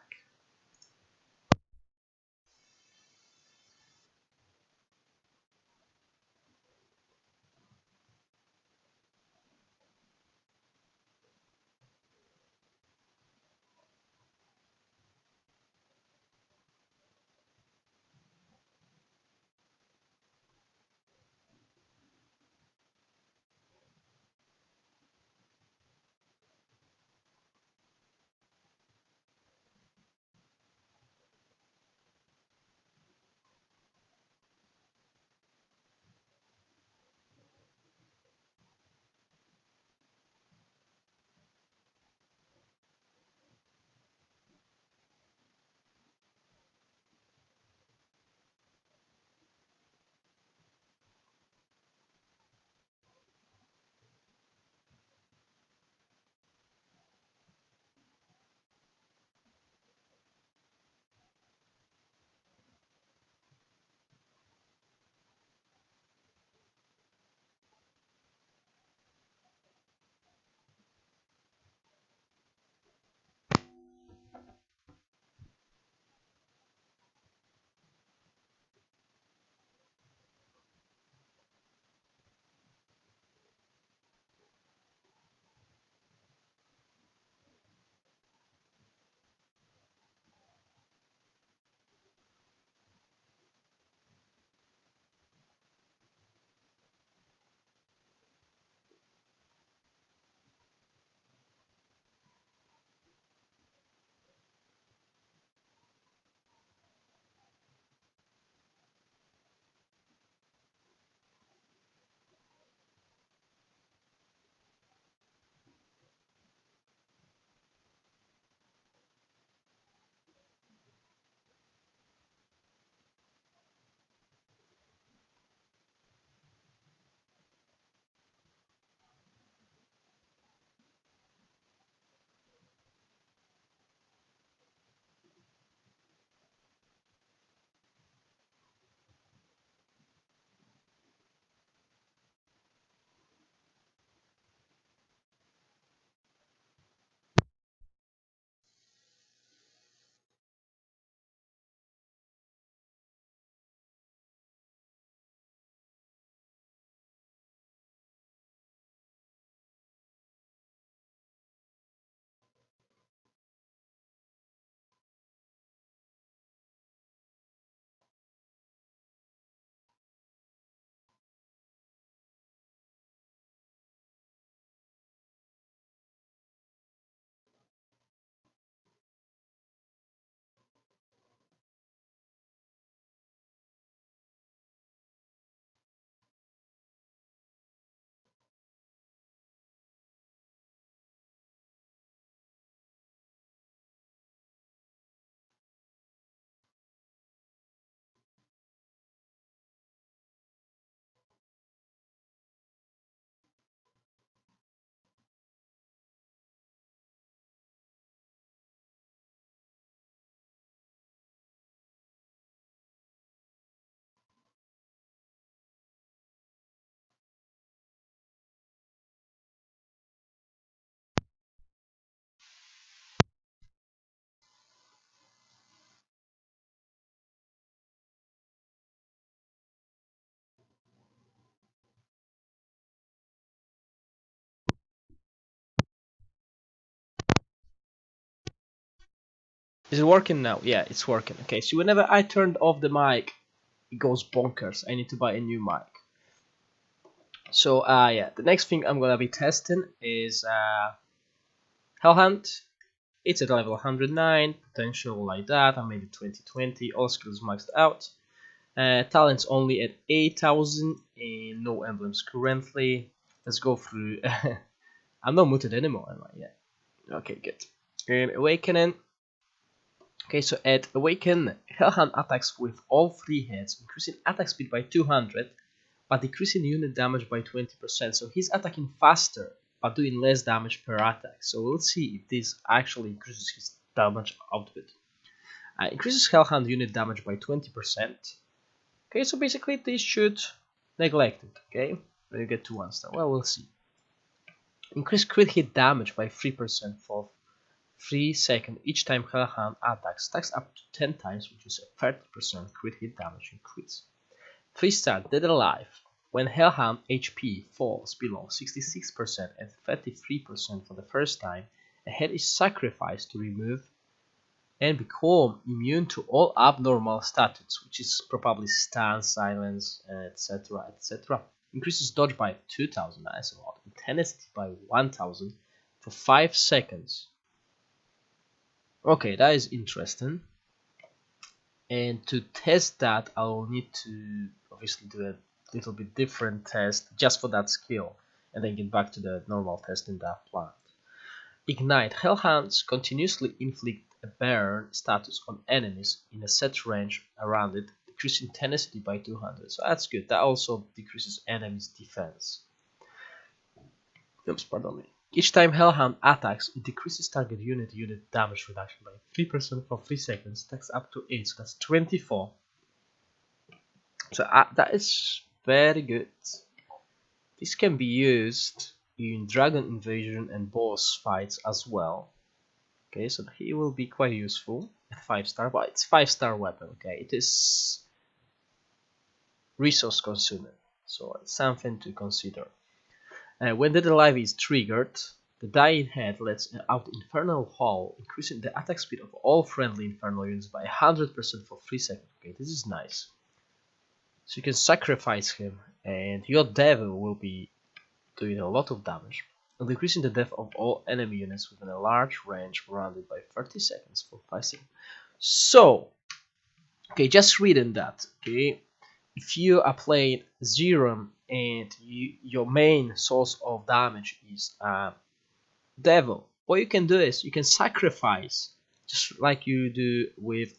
Is it working now? Yeah, it's working. Okay, so whenever I turned off the mic, it goes bonkers. I need to buy a new mic. So yeah, the next thing I'm gonna be testing is Hellhound. It's at level 109, potential like that. I made it 2020. All skills maxed out. Talents only at 8,000 and no emblems currently. Let's go through. I'm not muted anymore, am I? Yeah. Okay, good. Awakening. Okay, so at Awaken, Hellhound attacks with all 3 hits, increasing attack speed by 200, but decreasing unit damage by 20%. So he's attacking faster, but doing less damage per attack. So we'll see if this actually increases his damage output. Increases Hellhound unit damage by 20%. Okay, so basically this should neglect it, okay? When you get to 1 star. Well, we'll see. Increase crit hit damage by 3% for 3 seconds each time Hellhound attacks. Stacks up to 10 times, which is a 30% crit hit damage increase. 3 star Dead Alive. When Hellhound HP falls below 66% and 33% for the first time, a head is sacrificed to remove and become immune to all abnormal status, which is probably stun, silence, etc. etc. Increases dodge by 2000, that's a lot, and tenacity by 1000 for 5 seconds. Okay, that is interesting. And to test that, I will need to obviously do a little bit different test just for that skill, and then get back to the normal testing that I planned. Ignite. Hellhounds continuously inflict a burn status on enemies in a set range around it, decreasing tenacity by 200. So that's good. That also decreases enemies' defense. Oops, pardon me. Each time Hellhound attacks, it decreases target unit damage reduction by 3% for 3 seconds, stacks up to 8, so that's 24. So that is very good. This can be used in dragon invasion and boss fights as well. Okay, so he will be quite useful at 5 star, but it's 5 star weapon. Okay, it is resource consuming, so it's something to consider. When Dead Alive is triggered, the dying head lets out Infernal Hall, increasing the attack speed of all friendly Infernal units by 100% for 3 seconds. Okay, this is nice. So you can sacrifice him, and your devil will be doing a lot of damage, and decreasing the death of all enemy units within a large range around it by 30 seconds for 5 seconds. So, okay, just reading that, okay, if you are playing Zerum and your main source of damage is devil, what you can do is you can sacrifice, just like you do with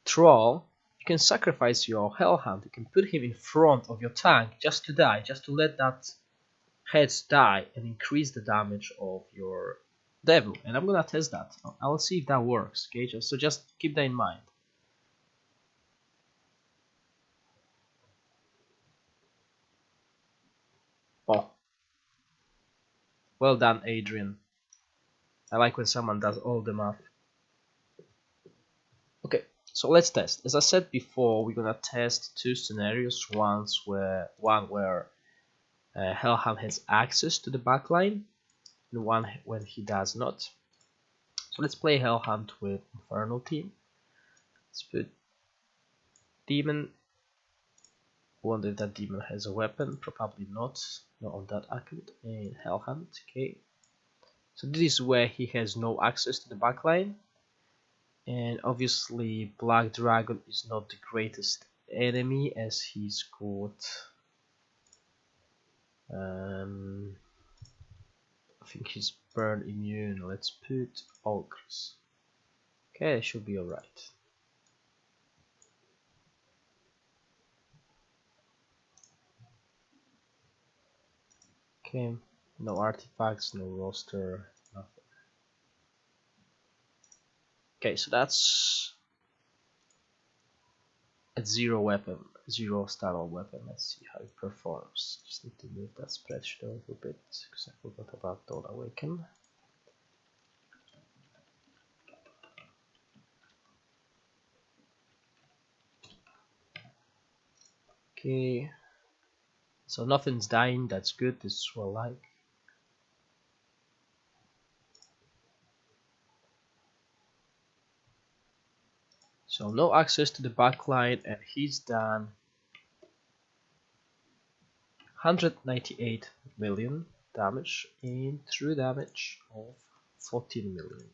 troll. You can sacrifice your Hellhound. You can put him in front of your tank just to die, just to let that heads die and increase the damage of your devil. And I'm gonna test that. I'll see if that works. Okay, so just keep that in mind. Oh, well done, Adrian. I like when someone does all the math. Okay, so let's test. As I said before, we're gonna test 2 scenarios. One where Hellhound has access to the backline, and one when he does not. So let's play Hellhound with Infernal team. Let's put Demon. Wonder if that demon has a weapon. Probably not. Not on that account. And Hellhound. Okay. So this is where he has no access to the backline. And obviously Black Dragon is not the greatest enemy, as he's got I think he's burn immune. Let's put Ogres. Okay, it should be alright. Okay, no artifacts, no roster, nothing. Okay, so that's at 0 weapon, 0 star weapon. Let's see how it performs. Just need to move that spreadsheet a little bit because I forgot about Don't Awaken. Okay, so nothing's dying. That's good. This is what I like. So no access to the backline, and he's done 198 million damage and true damage of 14 million.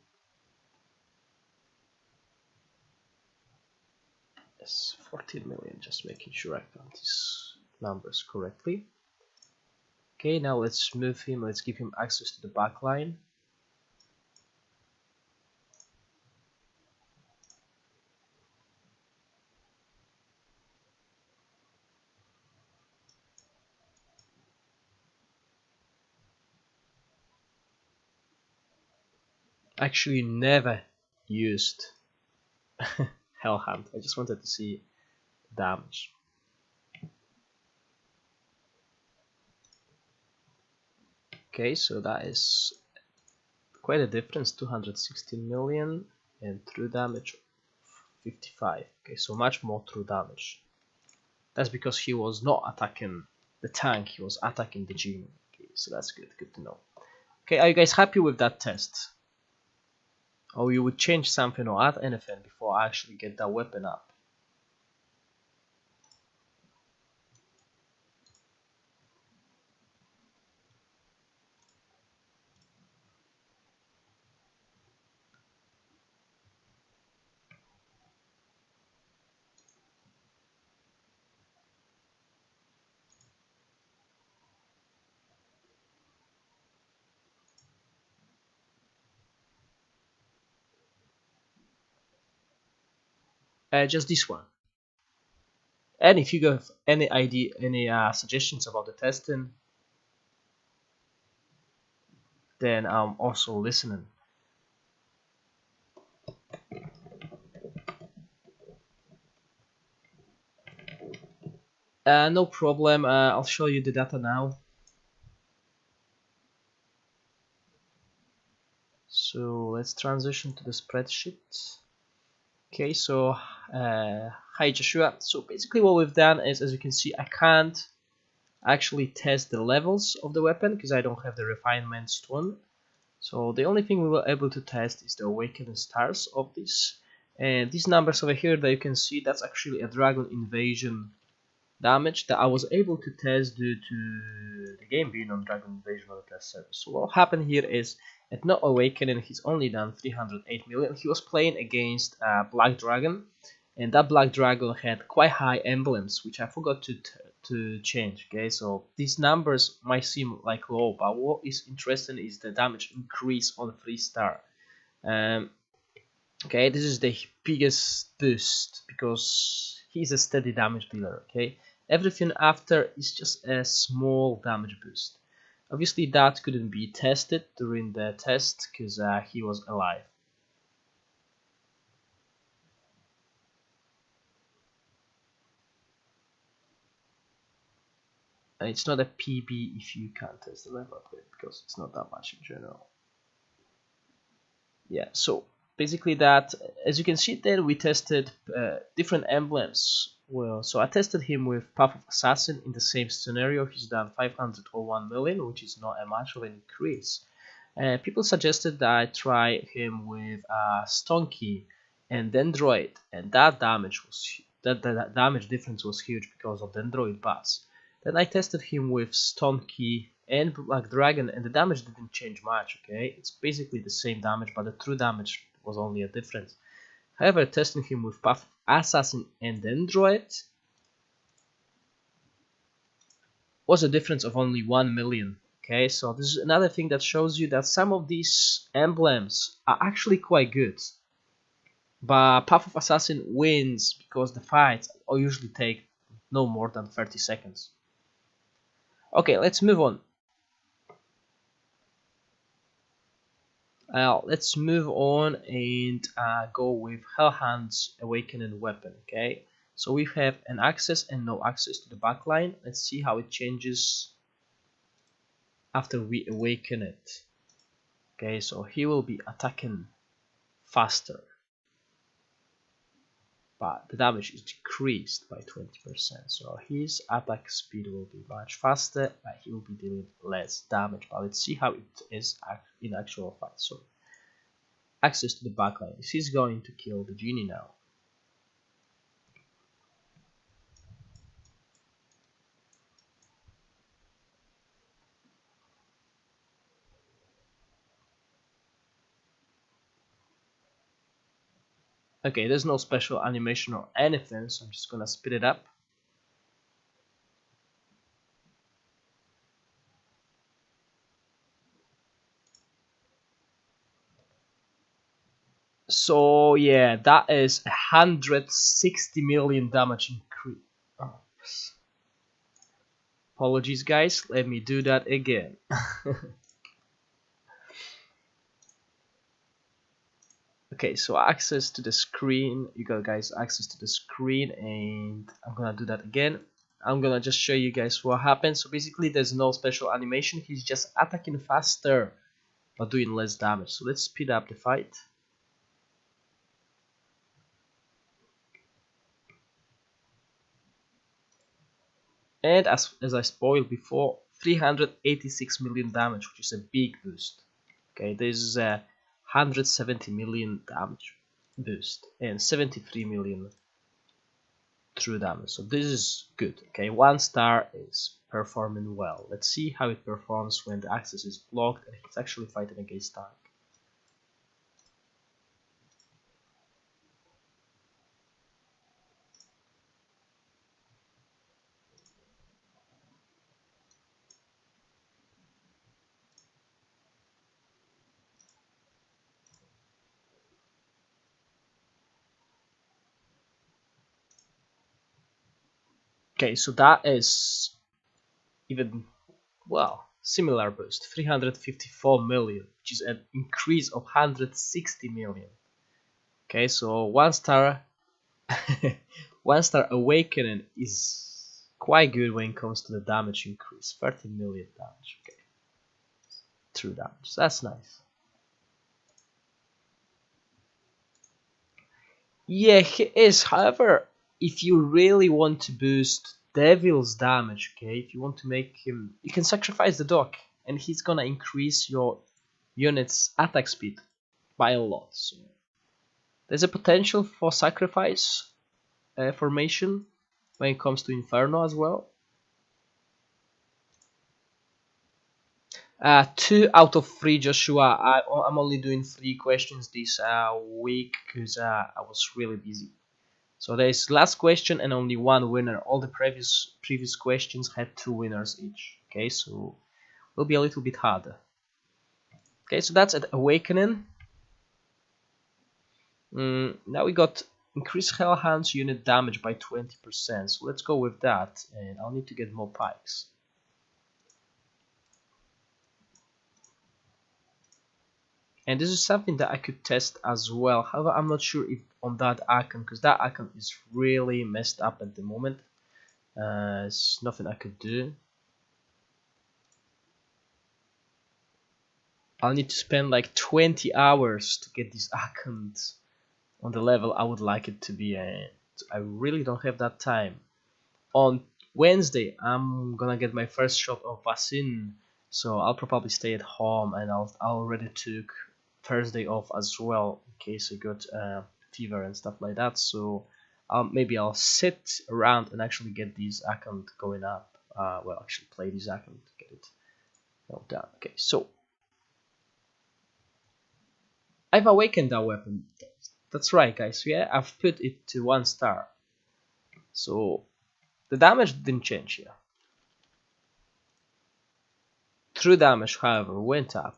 Yes, 14 million, just making sure I count these numbers correctly. Okay, now let's move him, let's give him access to the backline. Actually never used Hellhound. I just wanted to see damage. Okay, so that is quite a difference, 216 million and true damage 55. Okay, so much more true damage. That's because he was not attacking the tank, he was attacking the genie. Okay, so that's good to know. Okay, are you guys happy with that test? Or you would change something or add anything before I actually get that weapon up? Just this one. And if you have any idea, any suggestions about the testing, then I'm also listening. No problem, I'll show you the data now. So let's transition to the spreadsheet. Okay, so hi Joshua. So basically what we've done is, as you can see, I can't actually test the levels of the weapon because I don't have the refinement stone. So the only thing we were able to test is the awakened stars of this. And these numbers over here that you can see, that's actually a dragon invasion damage that I was able to test due to the game being on Dragon Invasion on the test server. So what happened here is, at no awakening, he's only done 308 million. He was playing against Black Dragon, and that Black Dragon had quite high emblems, which I forgot to change. Okay, so these numbers might seem like low, but what is interesting is the damage increase on 3-star. Okay, this is the biggest boost because he's a steady damage dealer. Okay, everything after is just a small damage boost. Obviously that couldn't be tested during the test because he was alive. And it's not a PB if you can't test the level upgrade because it's not that much in general. Yeah, so basically that, as you can see there, we tested different emblems. Well, so I tested him with Path of Assassin in the same scenario. He's done 501 million, which is not a much of an increase. People suggested that I try him with Stonky and Dendroid, and that damage was that damage difference was huge because of Dendroid buzz. Then I tested him with Stonky and Black Dragon, and the damage didn't change much. Okay, it's basically the same damage, but the true damage was only a difference. However, testing him with Path of Assassin and Dendroid was a difference of only 1 million. Okay, so this is another thing that shows you that some of these emblems are actually quite good. But Path of Assassin wins because the fights usually take no more than 30 seconds. Okay, let's move on. Let's move on and go with Hellhound's Awakening weapon. Okay, so we have an access and no access to the backline. Let's see how it changes after we awaken it. Okay, so he will be attacking faster, but the damage is decreased by 20%. So his attack speed will be much faster, but he will be dealing less damage. But let's see how it is in actual fight. So access to the backline. He's going to kill the genie now. Okay, there's no special animation or anything, so I'm just gonna speed it up. So yeah, that is 160 million damage increase. Oh, apologies guys, let me do that again. Okay, so access to the screen, you got guys access to the screen, and I'm gonna do that again. I'm gonna just show you guys what happens. So basically there's no special animation, he's just attacking faster but doing less damage. So let's speed up the fight. And as I spoiled before, 386 million damage, which is a big boost. Okay, this is a 170 million damage boost and 73 million true damage. So this is good. Okay, 1 star is performing well. Let's see how it performs when the access is blocked and it's actually fighting against tank. Okay, so that is even, well, similar boost, 354 million, which is an increase of 160 million. Okay, so 1 star 1 star awakening is quite good when it comes to the damage increase, 13 million damage. Okay, true damage, that's nice. Yeah, he is. However, if you really want to boost Devil's damage, okay, if you want to make him, you can sacrifice the dog, and he's gonna increase your unit's attack speed by a lot. So there's a potential for sacrifice formation when it comes to Inferno as well. 2 out of 3, Joshua. I'm only doing 3 questions this week because I was really busy. So there is last question and only 1 winner. All the previous questions had 2 winners each. Okay, so will be a little bit harder. Okay, so that's at Awakening. Now we got increase Hellhound's unit damage by 20%. So let's go with that, and I'll need to get more pikes. And this is something that I could test as well. However, I'm not sure if on that icon, because that icon is really messed up at the moment. It's nothing I could do. I'll need to spend like 20 hours to get this account on the level I would like it to be, and I really don't have that time. On Wednesday, I'm gonna get my first shot of vaccine, so I'll probably stay at home, and I already took Thursday off as well in case I got fever and stuff like that. So maybe I'll sit around and actually get this account going up. Well, actually play this account to get it done. Okay, so I've awakened that weapon. That's right, guys. Yeah, I've put it to 1 star. So the damage didn't change here. True damage, however, went up.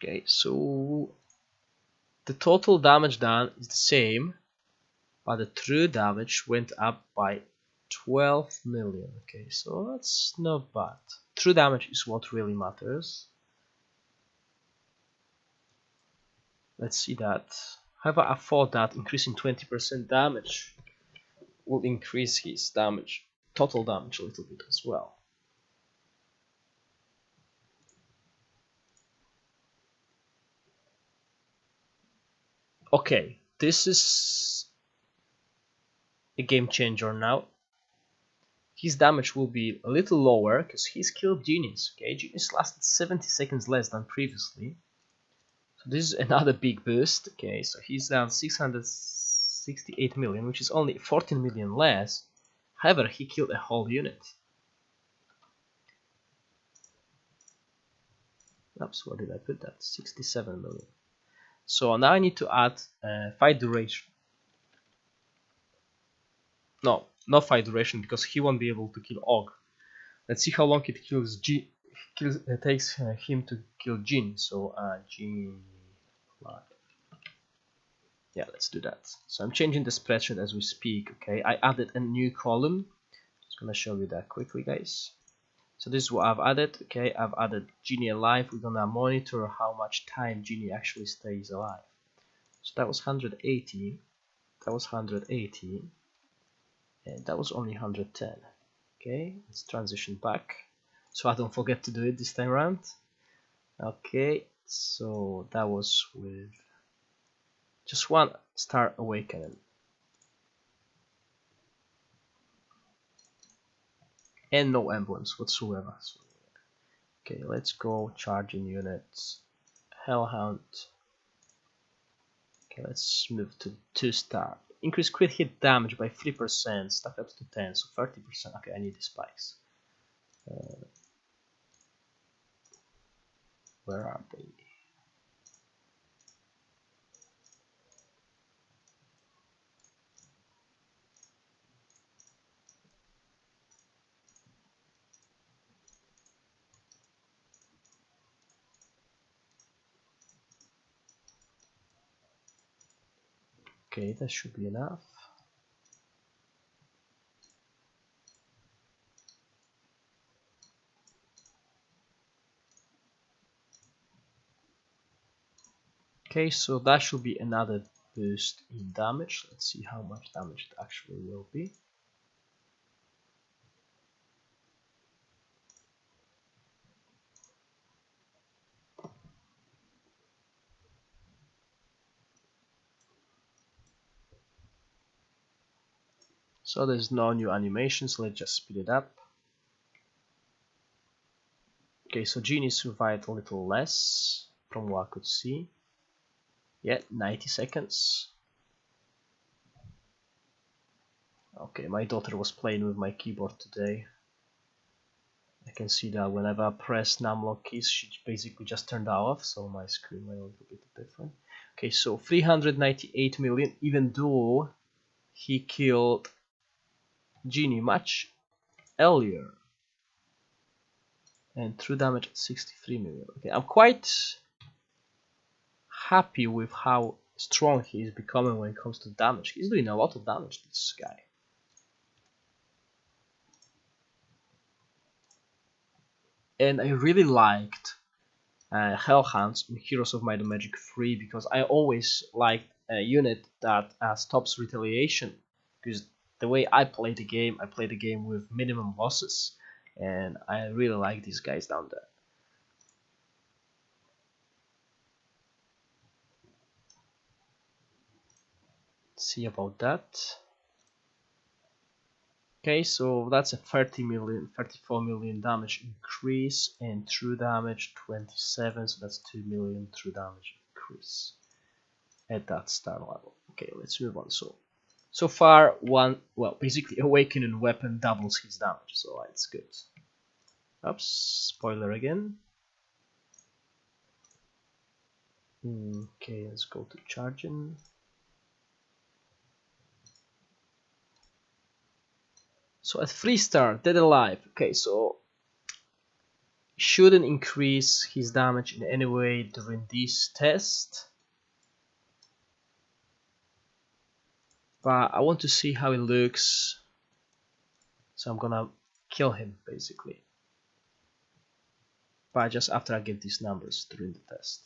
Okay, so the total damage done is the same, but the true damage went up by 12 million. Okay, so that's not bad. True damage is what really matters. Let's see that. However, I thought that increasing 20% damage will increase his damage, total damage, a little bit as well. Okay, this is a game changer now. His damage will be a little lower because he's killed Genius. Okay, Genius lasted 70 seconds less than previously. So this is another big boost. Okay, so he's down 668 million, which is only 14 million less. However, he killed a whole unit. Oops, where did I put that? 67 million. So now I need to add fight duration. No, not fight duration, because he won't be able to kill Og. Let's see how long it takes him to kill Jin. So Jin, yeah, let's do that. So I'm changing the spreadsheet as we speak. Okay, I added a new column. Just gonna show you that quickly, guys. So this is what I've added. Okay, I've added Genie alive. We're gonna monitor how much time Genie actually stays alive. So that was 180. That was 180. And that was only 110. Okay, let's transition back so I don't forget to do it this time around. Okay, so that was with just one star awakening. And no emblems whatsoever. So, okay, let's go charging units. Hellhound. Okay, let's move to 2-star. Increase crit hit damage by 3%, stack up to 10, so 30%. Okay, I need the spikes. Where are they? Okay, that should be enough. Okay, so that should be another boost in damage. Let's see how much damage it actually will be. So there's no new animations, let's just speed it up. Okay, so Genie survived a little less from what I could see. Yeah, 90 seconds. Okay, my daughter was playing with my keyboard today. I can see that whenever I press numlock keys, she basically just turned that off, so my screen went a little bit different. Okay, so 398 million, even though he killed Genie much earlier. And true damage at 63 million. Okay, I'm quite happy with how strong he is becoming when it comes to damage. He's doing a lot of damage, this guy. And I really liked Hellhounds in Heroes of Might and Magic 3 because I always liked a unit that stops retaliation, because the way I play the game with minimum losses, and I really like these guys down there. See about that. Okay, so that's a 34 million damage increase, and true damage 27, so that's 2 million true damage increase at that star level. Okay, let's move on. So far, basically awakening weapon doubles his damage, so it's good. Oops, spoiler again. Okay, let's go to charging. So at 3-star, dead alive. Okay, so shouldn't increase his damage in any way during this test, but I want to see how it looks, so I'm gonna kill him basically, but just after I get these numbers during the test.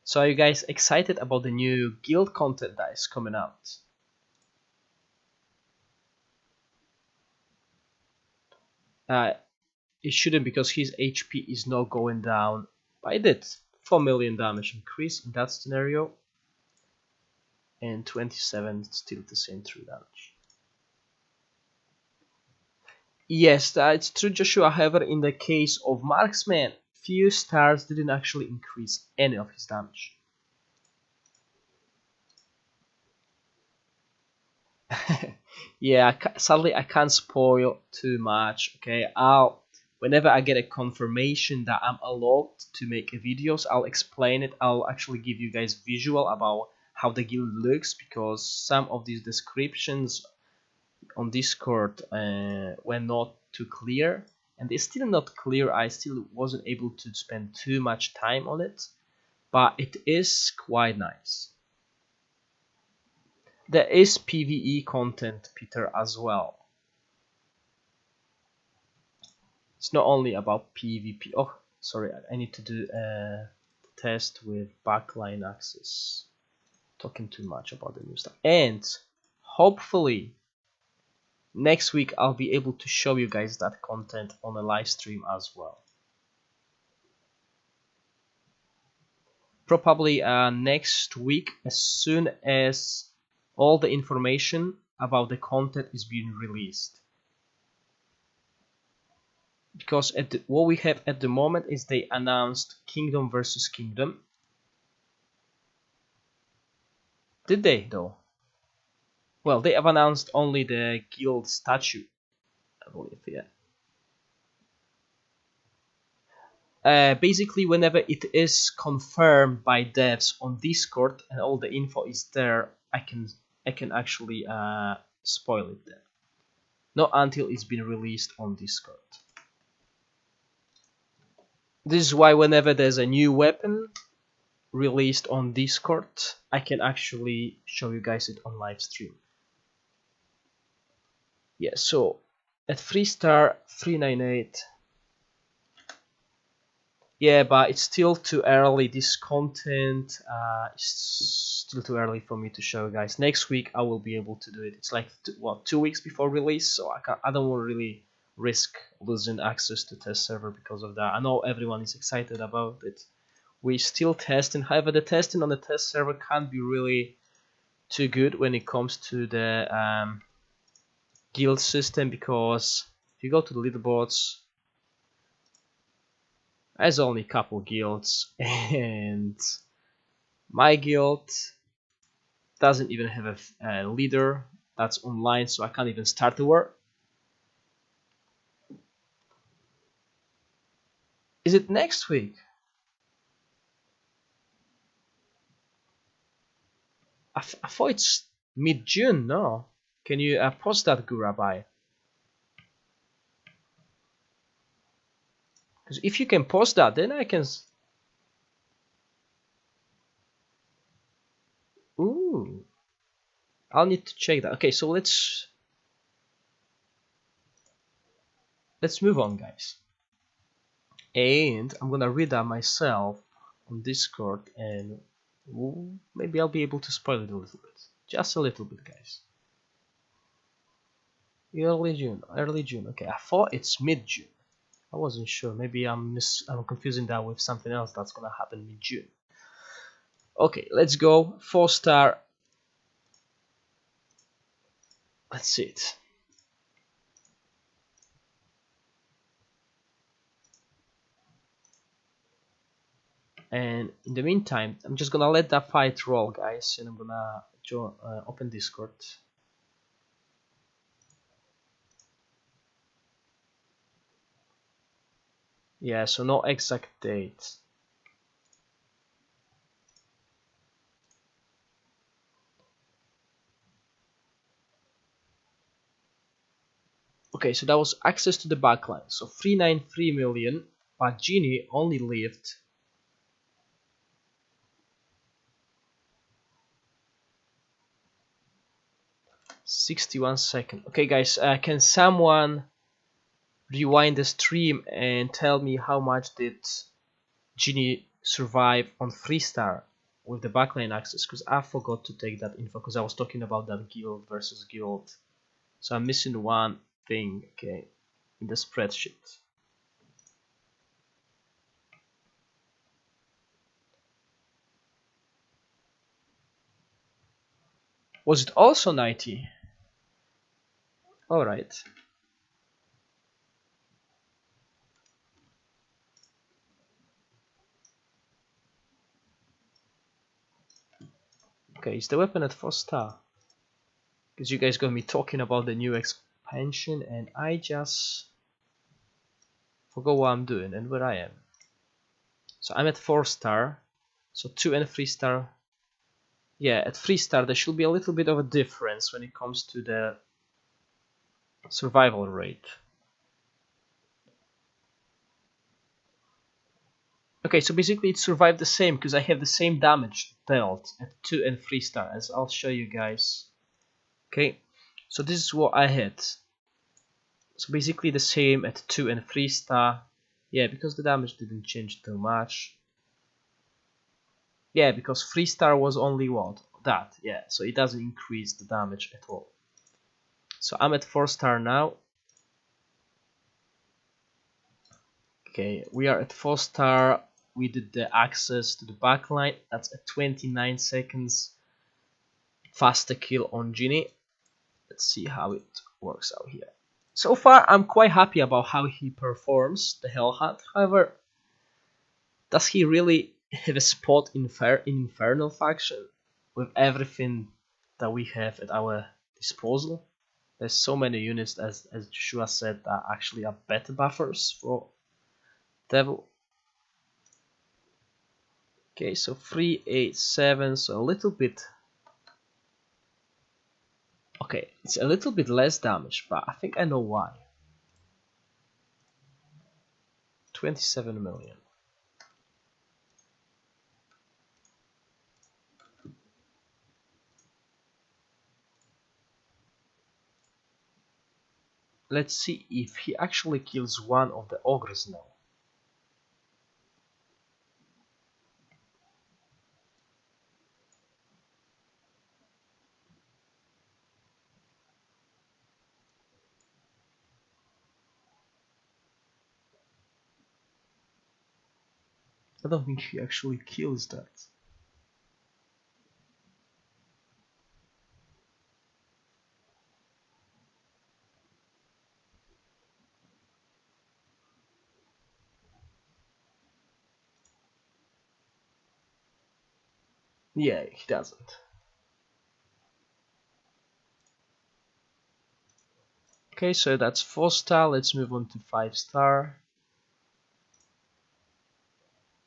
So are you guys excited about the new guild content that is coming out? It shouldn't, because his HP is not going down, but it did. 4 million damage increase in that scenario, and 27 still the same true damage. Yes, that's true, Joshua. However, in the case of Marksman, few stars didn't actually increase any of his damage. Yeah, sadly I can't spoil too much. Okay, whenever I get a confirmation that I'm allowed to make videos, I'll explain it. I'll actually give you guys visual about how the guild looks, because some of these descriptions on Discord were not too clear, and it's still not clear. I still wasn't able to spend too much time on it, but it is quite nice. There is PvE content, Peter, as well. It's not only about PvP. Oh, sorry, I need to do a test with backline access. Talking too much about the new stuff. And hopefully next week I'll be able to show you guys that content on a live stream as well. Probably next week, as soon as all the information about the content is being released. Because what we have at the moment is they announced Kingdom versus Kingdom. Did they though? Well, they have announced only the guild statue, I believe, yeah. Basically, whenever it is confirmed by devs on Discord and all the info is there, I can actually spoil it then. Not until it's been released on Discord. This is why whenever there's a new weapon released on Discord, I can actually show you guys it on live stream. Yeah, so at 3-star 398. Yeah, but it's still too early. This content is still too early for me to show you guys. Next week I will be able to do it. It's like 2 weeks before release, so I don't want to really risk losing access to test server because of that. I know everyone is excited about it. We still testing. However, the testing on the test server can't be really too good when it comes to the guild system, because if you go to the leaderboards, there's only a couple guilds, and my guild doesn't even have a leader that's online, so I can't even start the war. Is it next week? I thought it's mid-June, no? Can you post that, Gurabai? Because if you can post that, then I can... Ooh. I'll need to check that. Okay, so let's move on, guys. And I'm gonna read that myself on Discord, and maybe I'll be able to spoil it a little bit. Just a little bit, guys. Early June. Okay, I thought it's mid-June. I wasn't sure. Maybe I'm confusing that with something else that's gonna happen mid-June. Okay, let's go. 4-star. Let's see it. And in the meantime, I'm just gonna let that fight roll, guys, and I'm gonna open Discord. Yeah, so no exact date. Okay, so that was access to the backline. So 393 million, but Genie only lived 61 seconds. Okay, guys, can someone rewind the stream and tell me how much did Genie survive on 3-star with the backline access? Because I forgot to take that info because I was talking about that guild versus guild. So I'm missing one thing, okay, in the spreadsheet. Was it also 90? Alright. Okay, is the weapon at 4-star? because you guys got me talking about the new expansion and I just forgot what I'm doing and where I am. So I'm at 4-star, so 2 and 3-star. Yeah, at 3-star there should be a little bit of a difference when it comes to the survival rate. Okay, so basically it survived the same because I have the same damage dealt at 2 and 3-star, as I'll show you guys. Okay, so this is what I had. So basically the same at 2 and 3-star. Yeah, because the damage didn't change too much. Yeah, because 3-star was only what? That, yeah, so it doesn't increase the damage at all. So I'm at 4-star now. Okay, we are at 4-star. We did the access to the backline. That's at 29 seconds. Faster kill on Genie. Let's see how it works out here. So far, I'm quite happy about how he performs, the Hellhound. However, does he really have a spot in Infernal faction with everything that we have at our disposal? There's so many units, as Joshua said, that actually are better buffers for Devil. Okay, so 3, 8, 7, so a little bit. Okay, it's a little bit less damage, but I think I know why. 27 million. Let's see if he actually kills one of the ogres now. I don't think he actually kills that. Yeah, he doesn't. Okay, so that's 4-star. Let's move on to 5-star.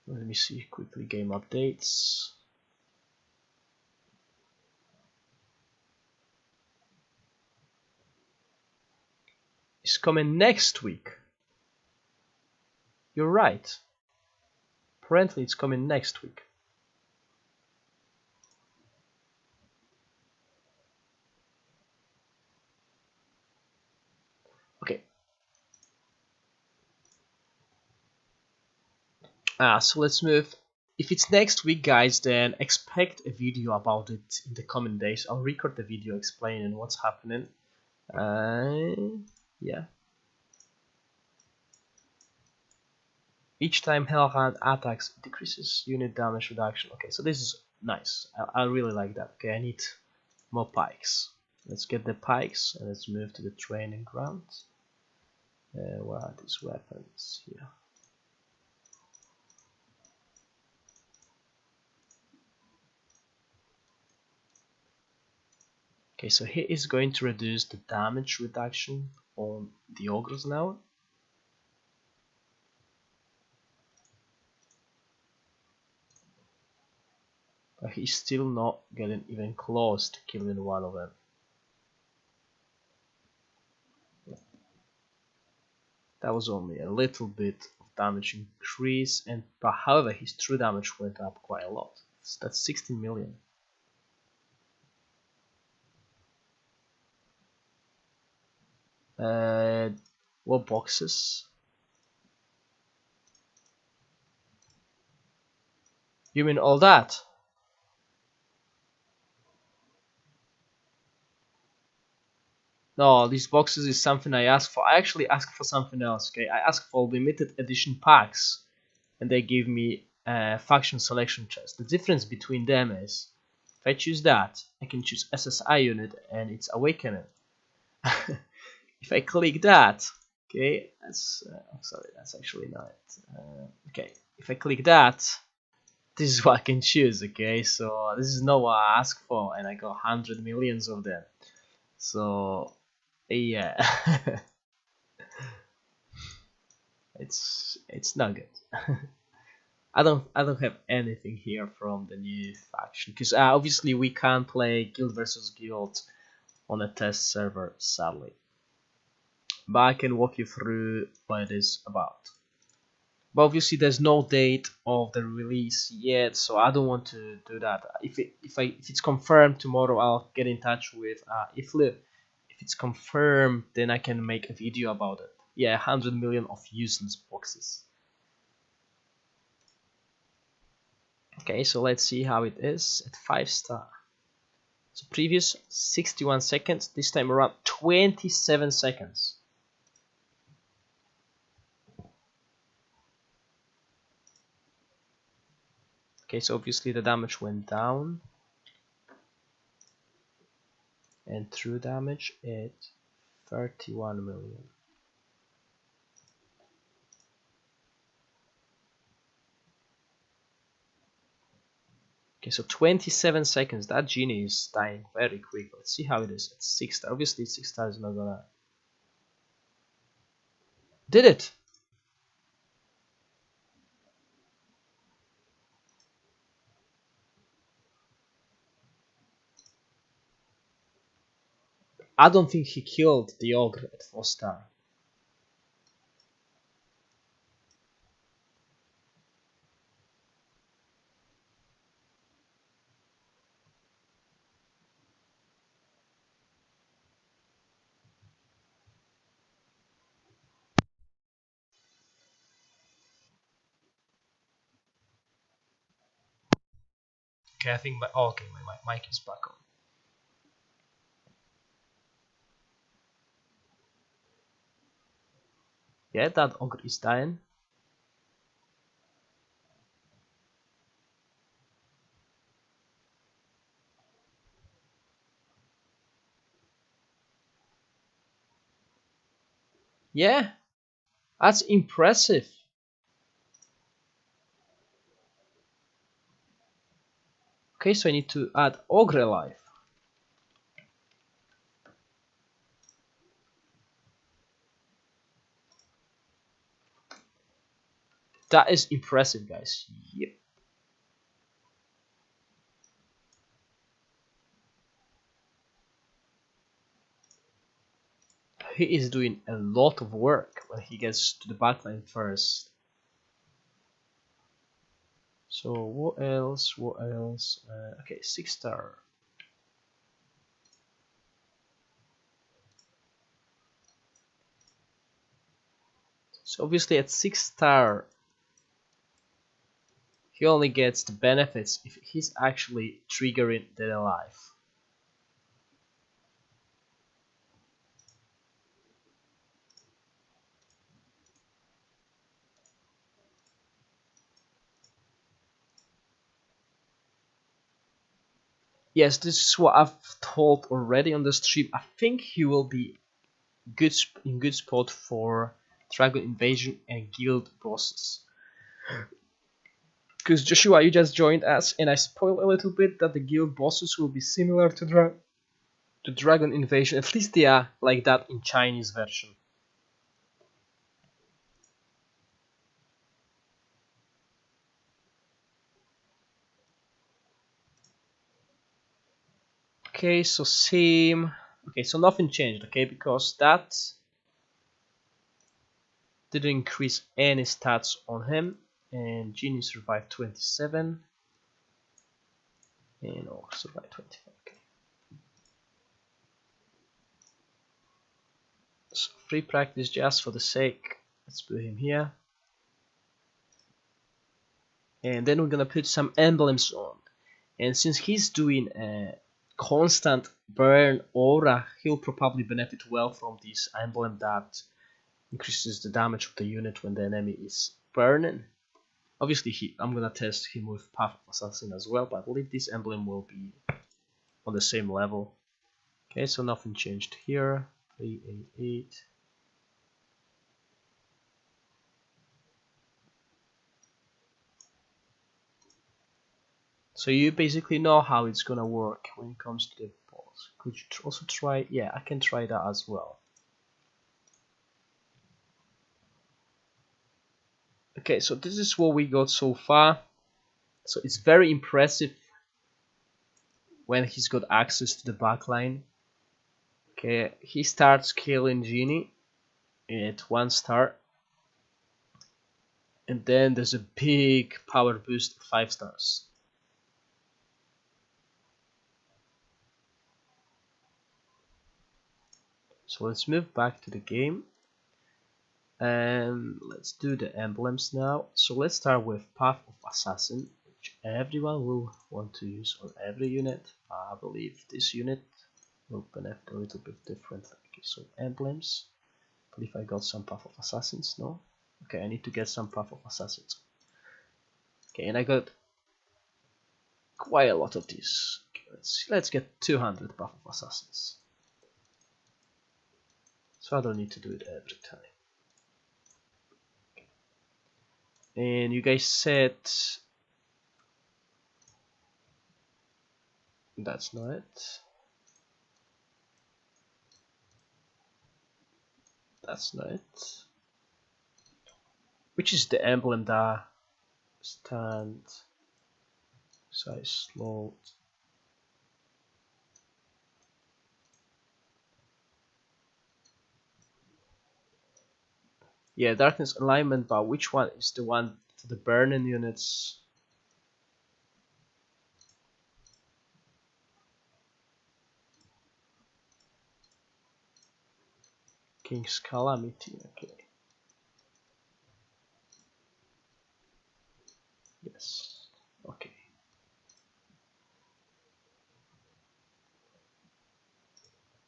Let me see quickly game updates. It's coming next week. You're right. Apparently it's coming next week. Okay. So let's move. If it's next week, guys, then expect a video about it in the coming days. I'll record the video explaining what's happening. Yeah. Each time Hellhound attacks, decreases unit damage reduction. Okay, so this is nice. I really like that. Okay, I need more pikes. Let's get the pikes and let's move to the training ground. Where are these weapons? Here. Okay, so he is going to reduce the damage reduction on the ogres now. But he's still not getting even close to killing one of them. That was only a little bit of damage increase, but however his true damage went up quite a lot. That's 16 million. What boxes? You mean all that? No, these boxes is something I asked for. I actually asked for something else, okay? I asked for limited edition packs, and they gave me a faction selection chest. The difference between them is, if I choose that, I can choose SSI unit and it's Awakening. If I click that, okay, that's sorry, that's actually not it. Okay, if I click that, this is what I can choose. Okay, so this is not what I asked for, and I got 100 millions of them. So yeah, it's not good. I don't have anything here from the new faction because obviously we can't play guild versus guild on a test server, sadly. But I can walk you through what it is about. But obviously there's no date of the release yet, so I don't want to do that. If it's confirmed tomorrow, I'll get in touch with Iflu. If it's confirmed, then I can make a video about it. Yeah, 100 million of useless boxes. Okay, so let's see how it is at 5-star. So previous 61 seconds, this time around 27 seconds. Okay, so obviously the damage went down. And true damage at 31 million. Okay, so 27 seconds. That genie is dying very quick. Let's see how it is at 6-star. Obviously 6-star is not gonna... Did it! I don't think he killed the ogre at 4-star. Okay, I think my... Oh, okay, my mic is back on. Yeah, that ogre is dying. Yeah, that's impressive. Okay, so I need to add ogre life. That is impressive, guys. Yep. He is doing a lot of work when he gets to the backline first. So what else? What else? Okay, 6-star. So obviously at 6-star, he only gets the benefits if he's actually triggering Dead Alive. Yes, this is what I've told already on the stream. I think he will be in good spot for Dragon Invasion and Guild bosses. Because Joshua, you just joined us, and I spoiled a little bit that the Guild bosses will be similar to Dragon Invasion. At least they are like that in Chinese version. Okay, so same. Okay, so nothing changed, okay, because that didn't increase any stats on him. And Genie survived 27. And Orc survived 25. Okay. So free practice just for the sake. Let's put him here. And then we're gonna put some emblems on. And since he's doing a constant burn aura, he'll probably benefit well from this emblem that increases the damage of the unit when the enemy is burning. Obviously, I'm gonna test him with Path of Assassin as well, but I believe this emblem will be on the same level. Okay, so nothing changed here. 388. So you basically know how it's gonna work when it comes to the balls. Could you also try? Yeah, I can try that as well. Okay, so this is what we got so far. So it's very impressive when he's got access to the backline. Okay, he starts killing Genie at 1 star. And then there's a big power boost of 5 stars. So let's move back to the game. And let's do the emblems now. So let's start with Path of Assassin, which everyone will want to use on every unit. I believe this unit will benefit a little bit different. Okay, so emblems. I believe I got some Path of Assassins, no? Okay, I need to get some Path of Assassins. Okay, and I got quite a lot of these. Okay, let's get 200 Path of Assassins. So I don't need to do it every time. And you guys said that's not it. That's not it. Which is the emblem that stand size slow. Yeah, darkness alignment, but which one is the one for the burning units? King's Calamity, okay. Yes, okay.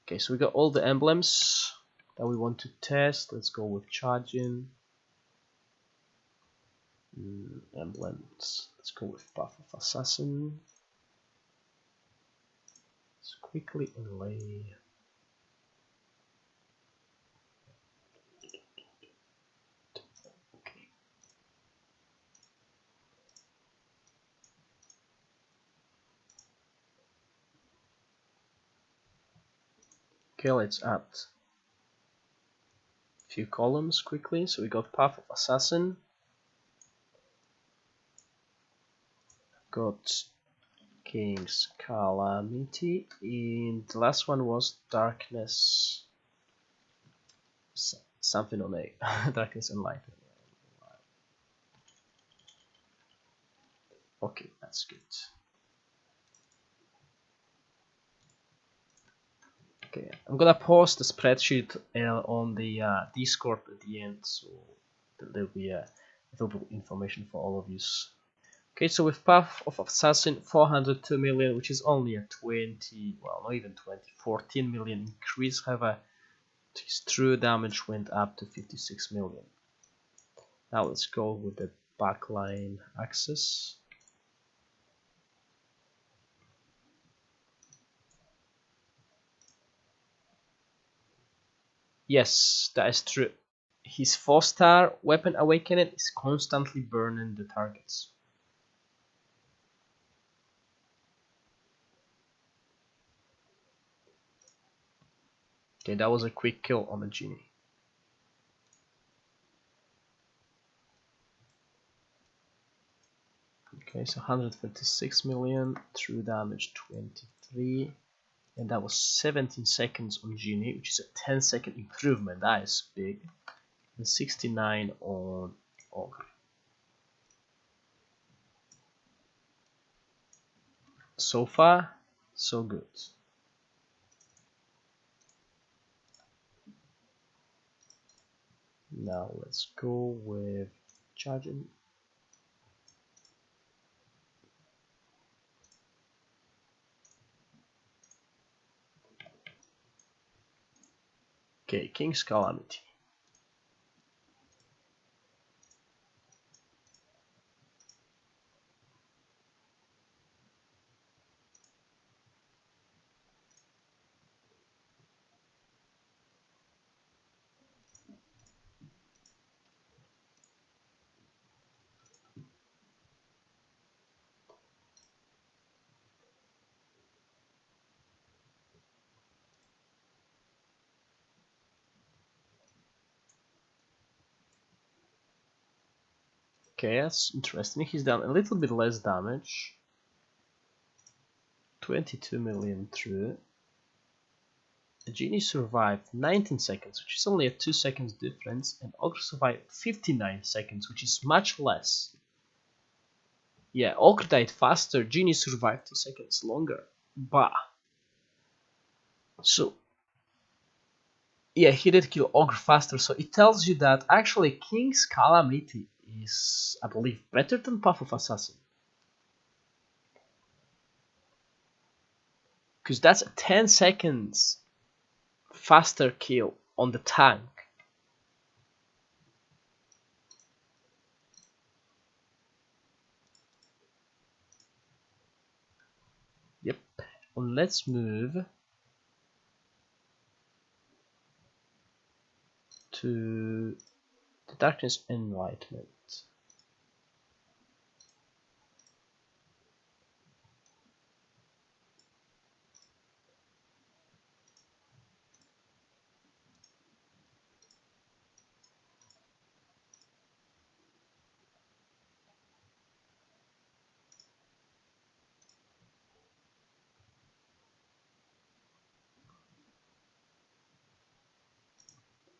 Okay, so we got all the emblems that we want to test. Let's go with charging. Emblems. Let's go with Path of Assassin. Let's quickly inlay. Okay, let's add a few columns quickly. So we got Path of Assassin. Got King's Calamity, and the last one was Darkness, something on A. Darkness and Light. Okay, that's good. Okay, I'm gonna post the spreadsheet on the Discord at the end, so there'll be available information for all of you. Okay, so with Path of Assassin, 402 million, which is only a 20, well, not even 20, 14 million increase. However, his true damage went up to 56 million. Now let's go with the backline access. Yes, that is true. His 4-star weapon awakening is constantly burning the targets. Okay, that was a quick kill on the Genie. Okay, so 156 million, true damage 23, and that was 17 seconds on Genie, which is a 10-second improvement. That is big. And 69 on Ogre. So far, so good. Now let's go with charging. Okay, King's Calamity. Okay, that's interesting. He's done a little bit less damage. 22 million through. The genie survived 19 seconds, which is only a 2 seconds difference, and Ogre survived 59 seconds, which is much less. Yeah, Ogre died faster, Genie survived 2 seconds longer. Bah. So, yeah, he did kill Ogre faster, so it tells you that actually King's Calamity is, I believe, better than Path of Assassin. Because that's a 10 seconds faster kill on the tank. Yep, and let's move to the Darkness Enlightenment.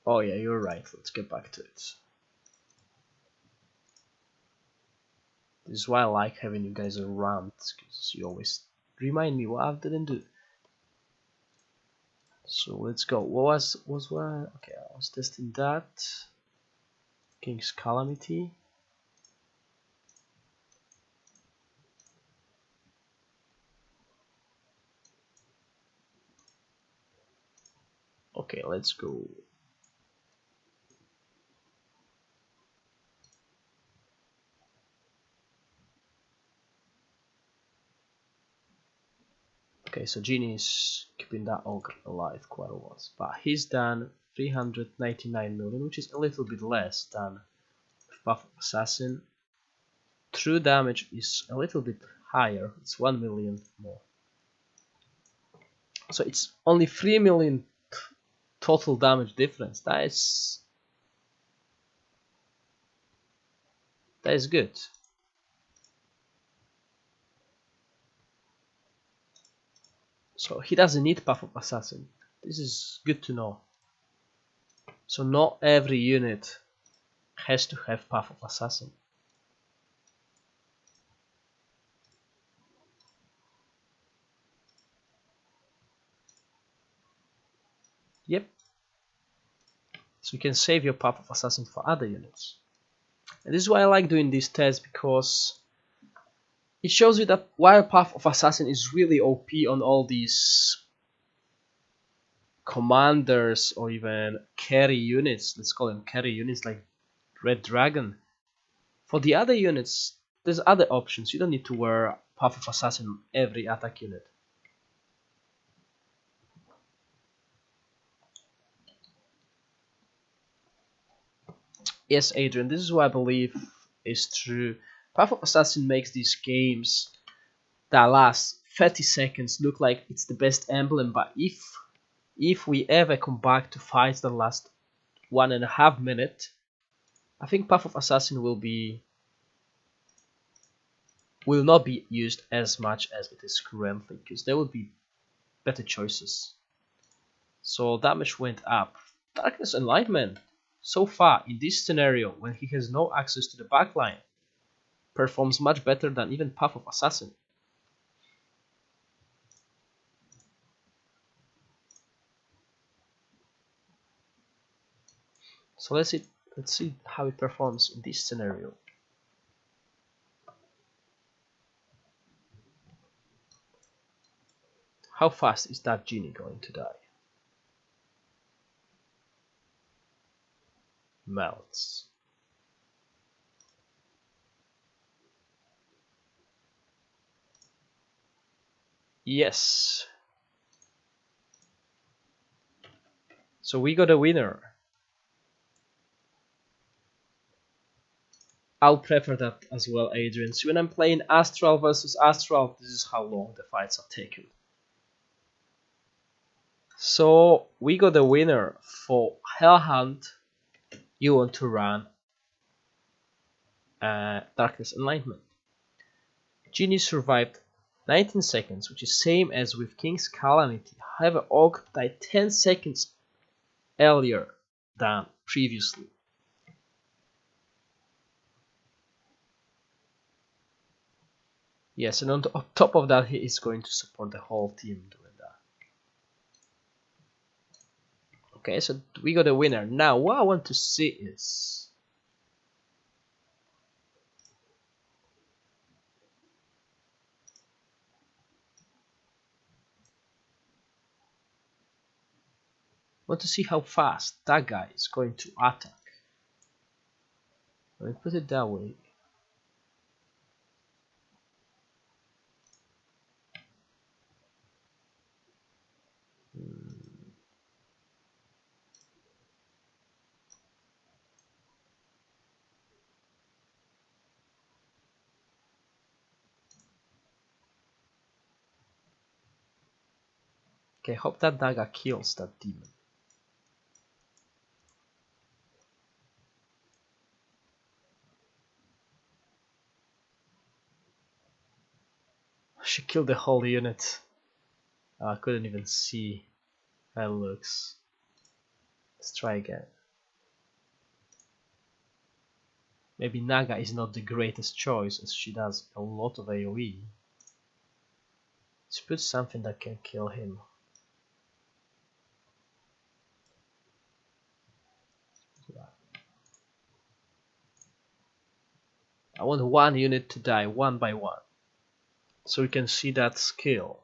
Oh yeah, you're right, let's get back to it. This is why I like having you guys around, because you always remind me what I didn't do. So let's go. What was what? Okay, I was testing that. King's Calamity. Okay, let's go. Okay, so Genie is keeping that Ogre alive quite a lot, but he's done 399 million, which is a little bit less than Path of Assassin. True damage is a little bit higher, it's 1 million more. So it's only 3 million total damage difference. That is good. So he doesn't need Path of Assassin. This is good to know. So not every unit has to have Path of Assassin. Yep. So you can save your Path of Assassin for other units. And this is why I like doing these tests, because it shows you that while Path of Assassin is really OP on all these commanders or even carry units, let's call them carry units like Red Dragon, for the other units there's other options. You don't need to wear Path of Assassin on every attack unit. Yes, Adrian, this is what I believe is true. Path of Assassin makes these games that last 30 seconds look like it's the best emblem, but if we ever come back to fights that last 1.5 minutes, I think Path of Assassin will not be used as much as it is currently, because there will be better choices. So damage went up. Darkness Enlightenment, so far in this scenario when he has no access to the backline, performs much better than even Path of Assassin. So let's see how it performs in this scenario. How fast is that Genie going to die? Melts. Yes. So we got a winner. I'll prefer that as well, Adrian. So when I'm playing Astral versus Astral, this is how long the fights are taken. So we got a winner for Hellhound. You want to run Darkness Enlightenment. Genie survived 19 seconds, which is same as with King's Calamity. However, Orc died 10 seconds earlier than previously. Yes, and on top of that, he is going to support the whole team doing that. Okay, so we got a winner. Now, what I want to see is... want to see how fast that guy is going to attack. Let me put it that way. Okay, hope that dagger kills that demon. She killed the whole unit. Oh, I couldn't even see how it looks. Let's try again. Maybe Naga is not the greatest choice as she does a lot of AoE. Let's put something that can kill him. I want one unit to die one by one, so we can see that skill.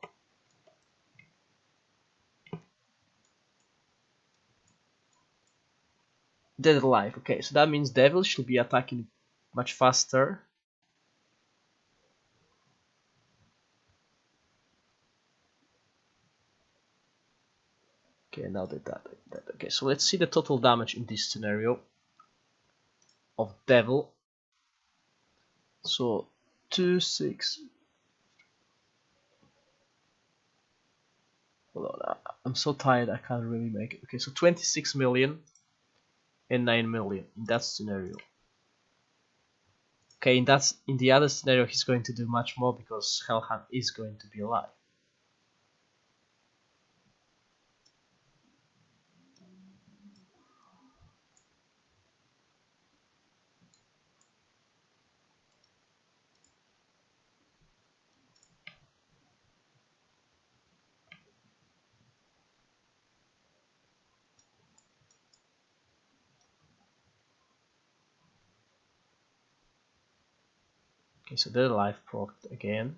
Dead alive. Okay, so that means Devil should be attacking much faster. Okay, now that. Okay, so let's see the total damage in this scenario of Devil. So 2, 6. Hold on, I'm so tired I can't really make it. Okay, so 26 million and 9 million in that scenario. Okay, in the other scenario he's going to do much more because Hellhound is going to be alive. Okay, so they're alive procced again.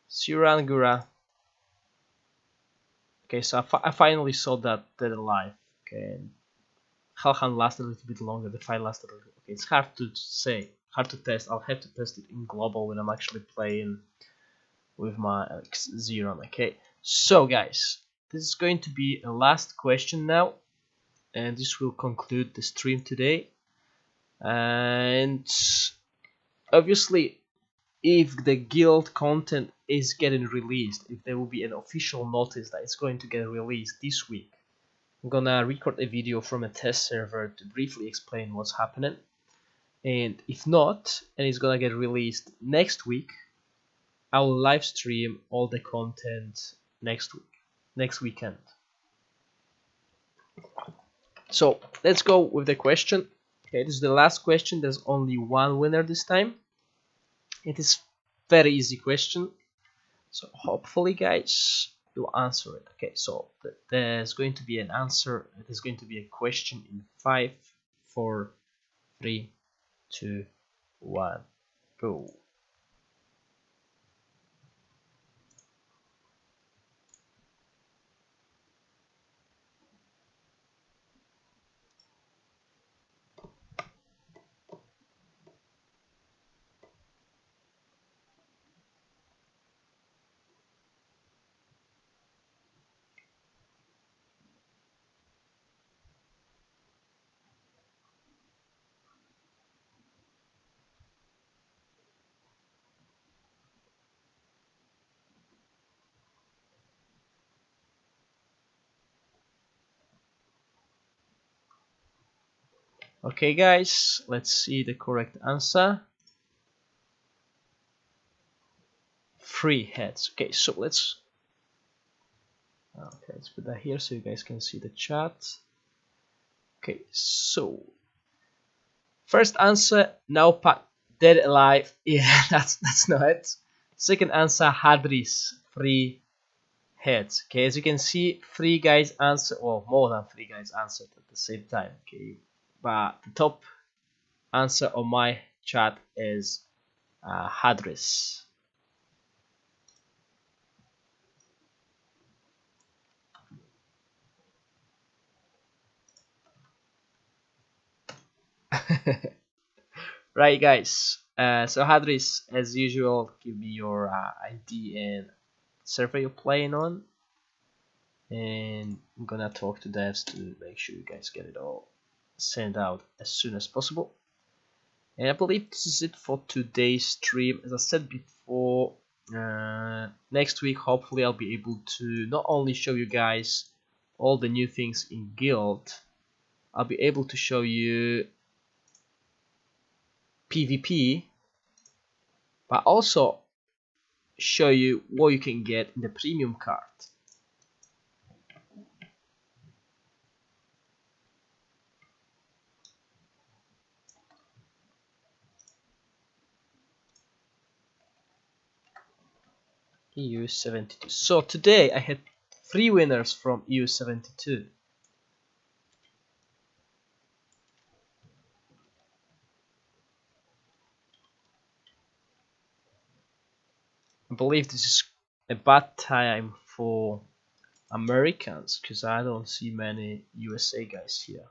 Surangura. Okay, so I finally saw that they're alive. Okay, and Hellhound lasted a little bit longer, the fight lasted a little. Okay, it's hard to say, hard to test. I'll have to test it in global when I'm actually playing with my Xeron. Okay, so guys, this is going to be a last question now, and this will conclude the stream today. And obviously, if the guild content is getting released, if there will be an official notice that it's going to get released this week, I'm gonna record a video from a test server to briefly explain what's happening. And if not, and it's gonna get released next week, I will live stream all the content next weekend. So let's go with the question. Okay, this is the last question. There's only one winner this time. It is very easy question, so hopefully guys you'll answer it. Okay, so there's going to be an answer. There's going to be a question in 5, 4, 3, 2, 1, go. Okay guys, let's see the correct answer. 3 heads. Okay, so let's put that here so you guys can see the chat. Okay, so first answer, no pack, dead alive. Yeah, that's not it. Second answer, Hadris, 3 heads. Okay, as you can see, 3 guys answer, well, more than 3 guys answered at the same time. Okay, but the top answer on my chat is Hadris. Right, guys. So Hadris, as usual, give me your ID and server you're playing on, and I'm gonna talk to devs to make sure you guys get it all sent out as soon as possible. And I believe this is it for today's stream. As I said before, next week hopefully I'll be able to not only show you guys all the new things in Guild, I'll be able to show you PvP, but also show you what you can get in the premium card. EU72. So today I had 3 winners from EU72. I believe this is a bad time for Americans because I don't see many USA guys here.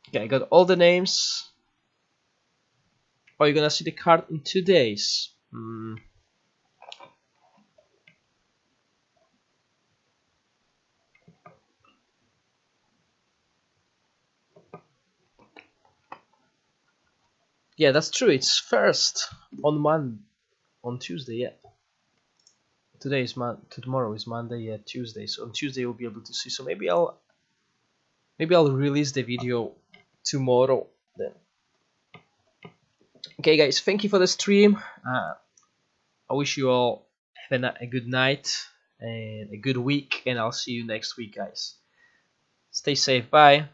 Okay, I got all the names. Oh, you're gonna see the card in 2 days. Yeah, that's true. It's first on Tuesday. Yeah. Today is tomorrow is Monday. Yeah, Tuesday. So on Tuesday you'll be able to see. So maybe I'll release the video tomorrow then. Okay, guys. Thank you for the stream. I wish you all have a good night and a good week, and I'll see you next week, guys. Stay safe. Bye.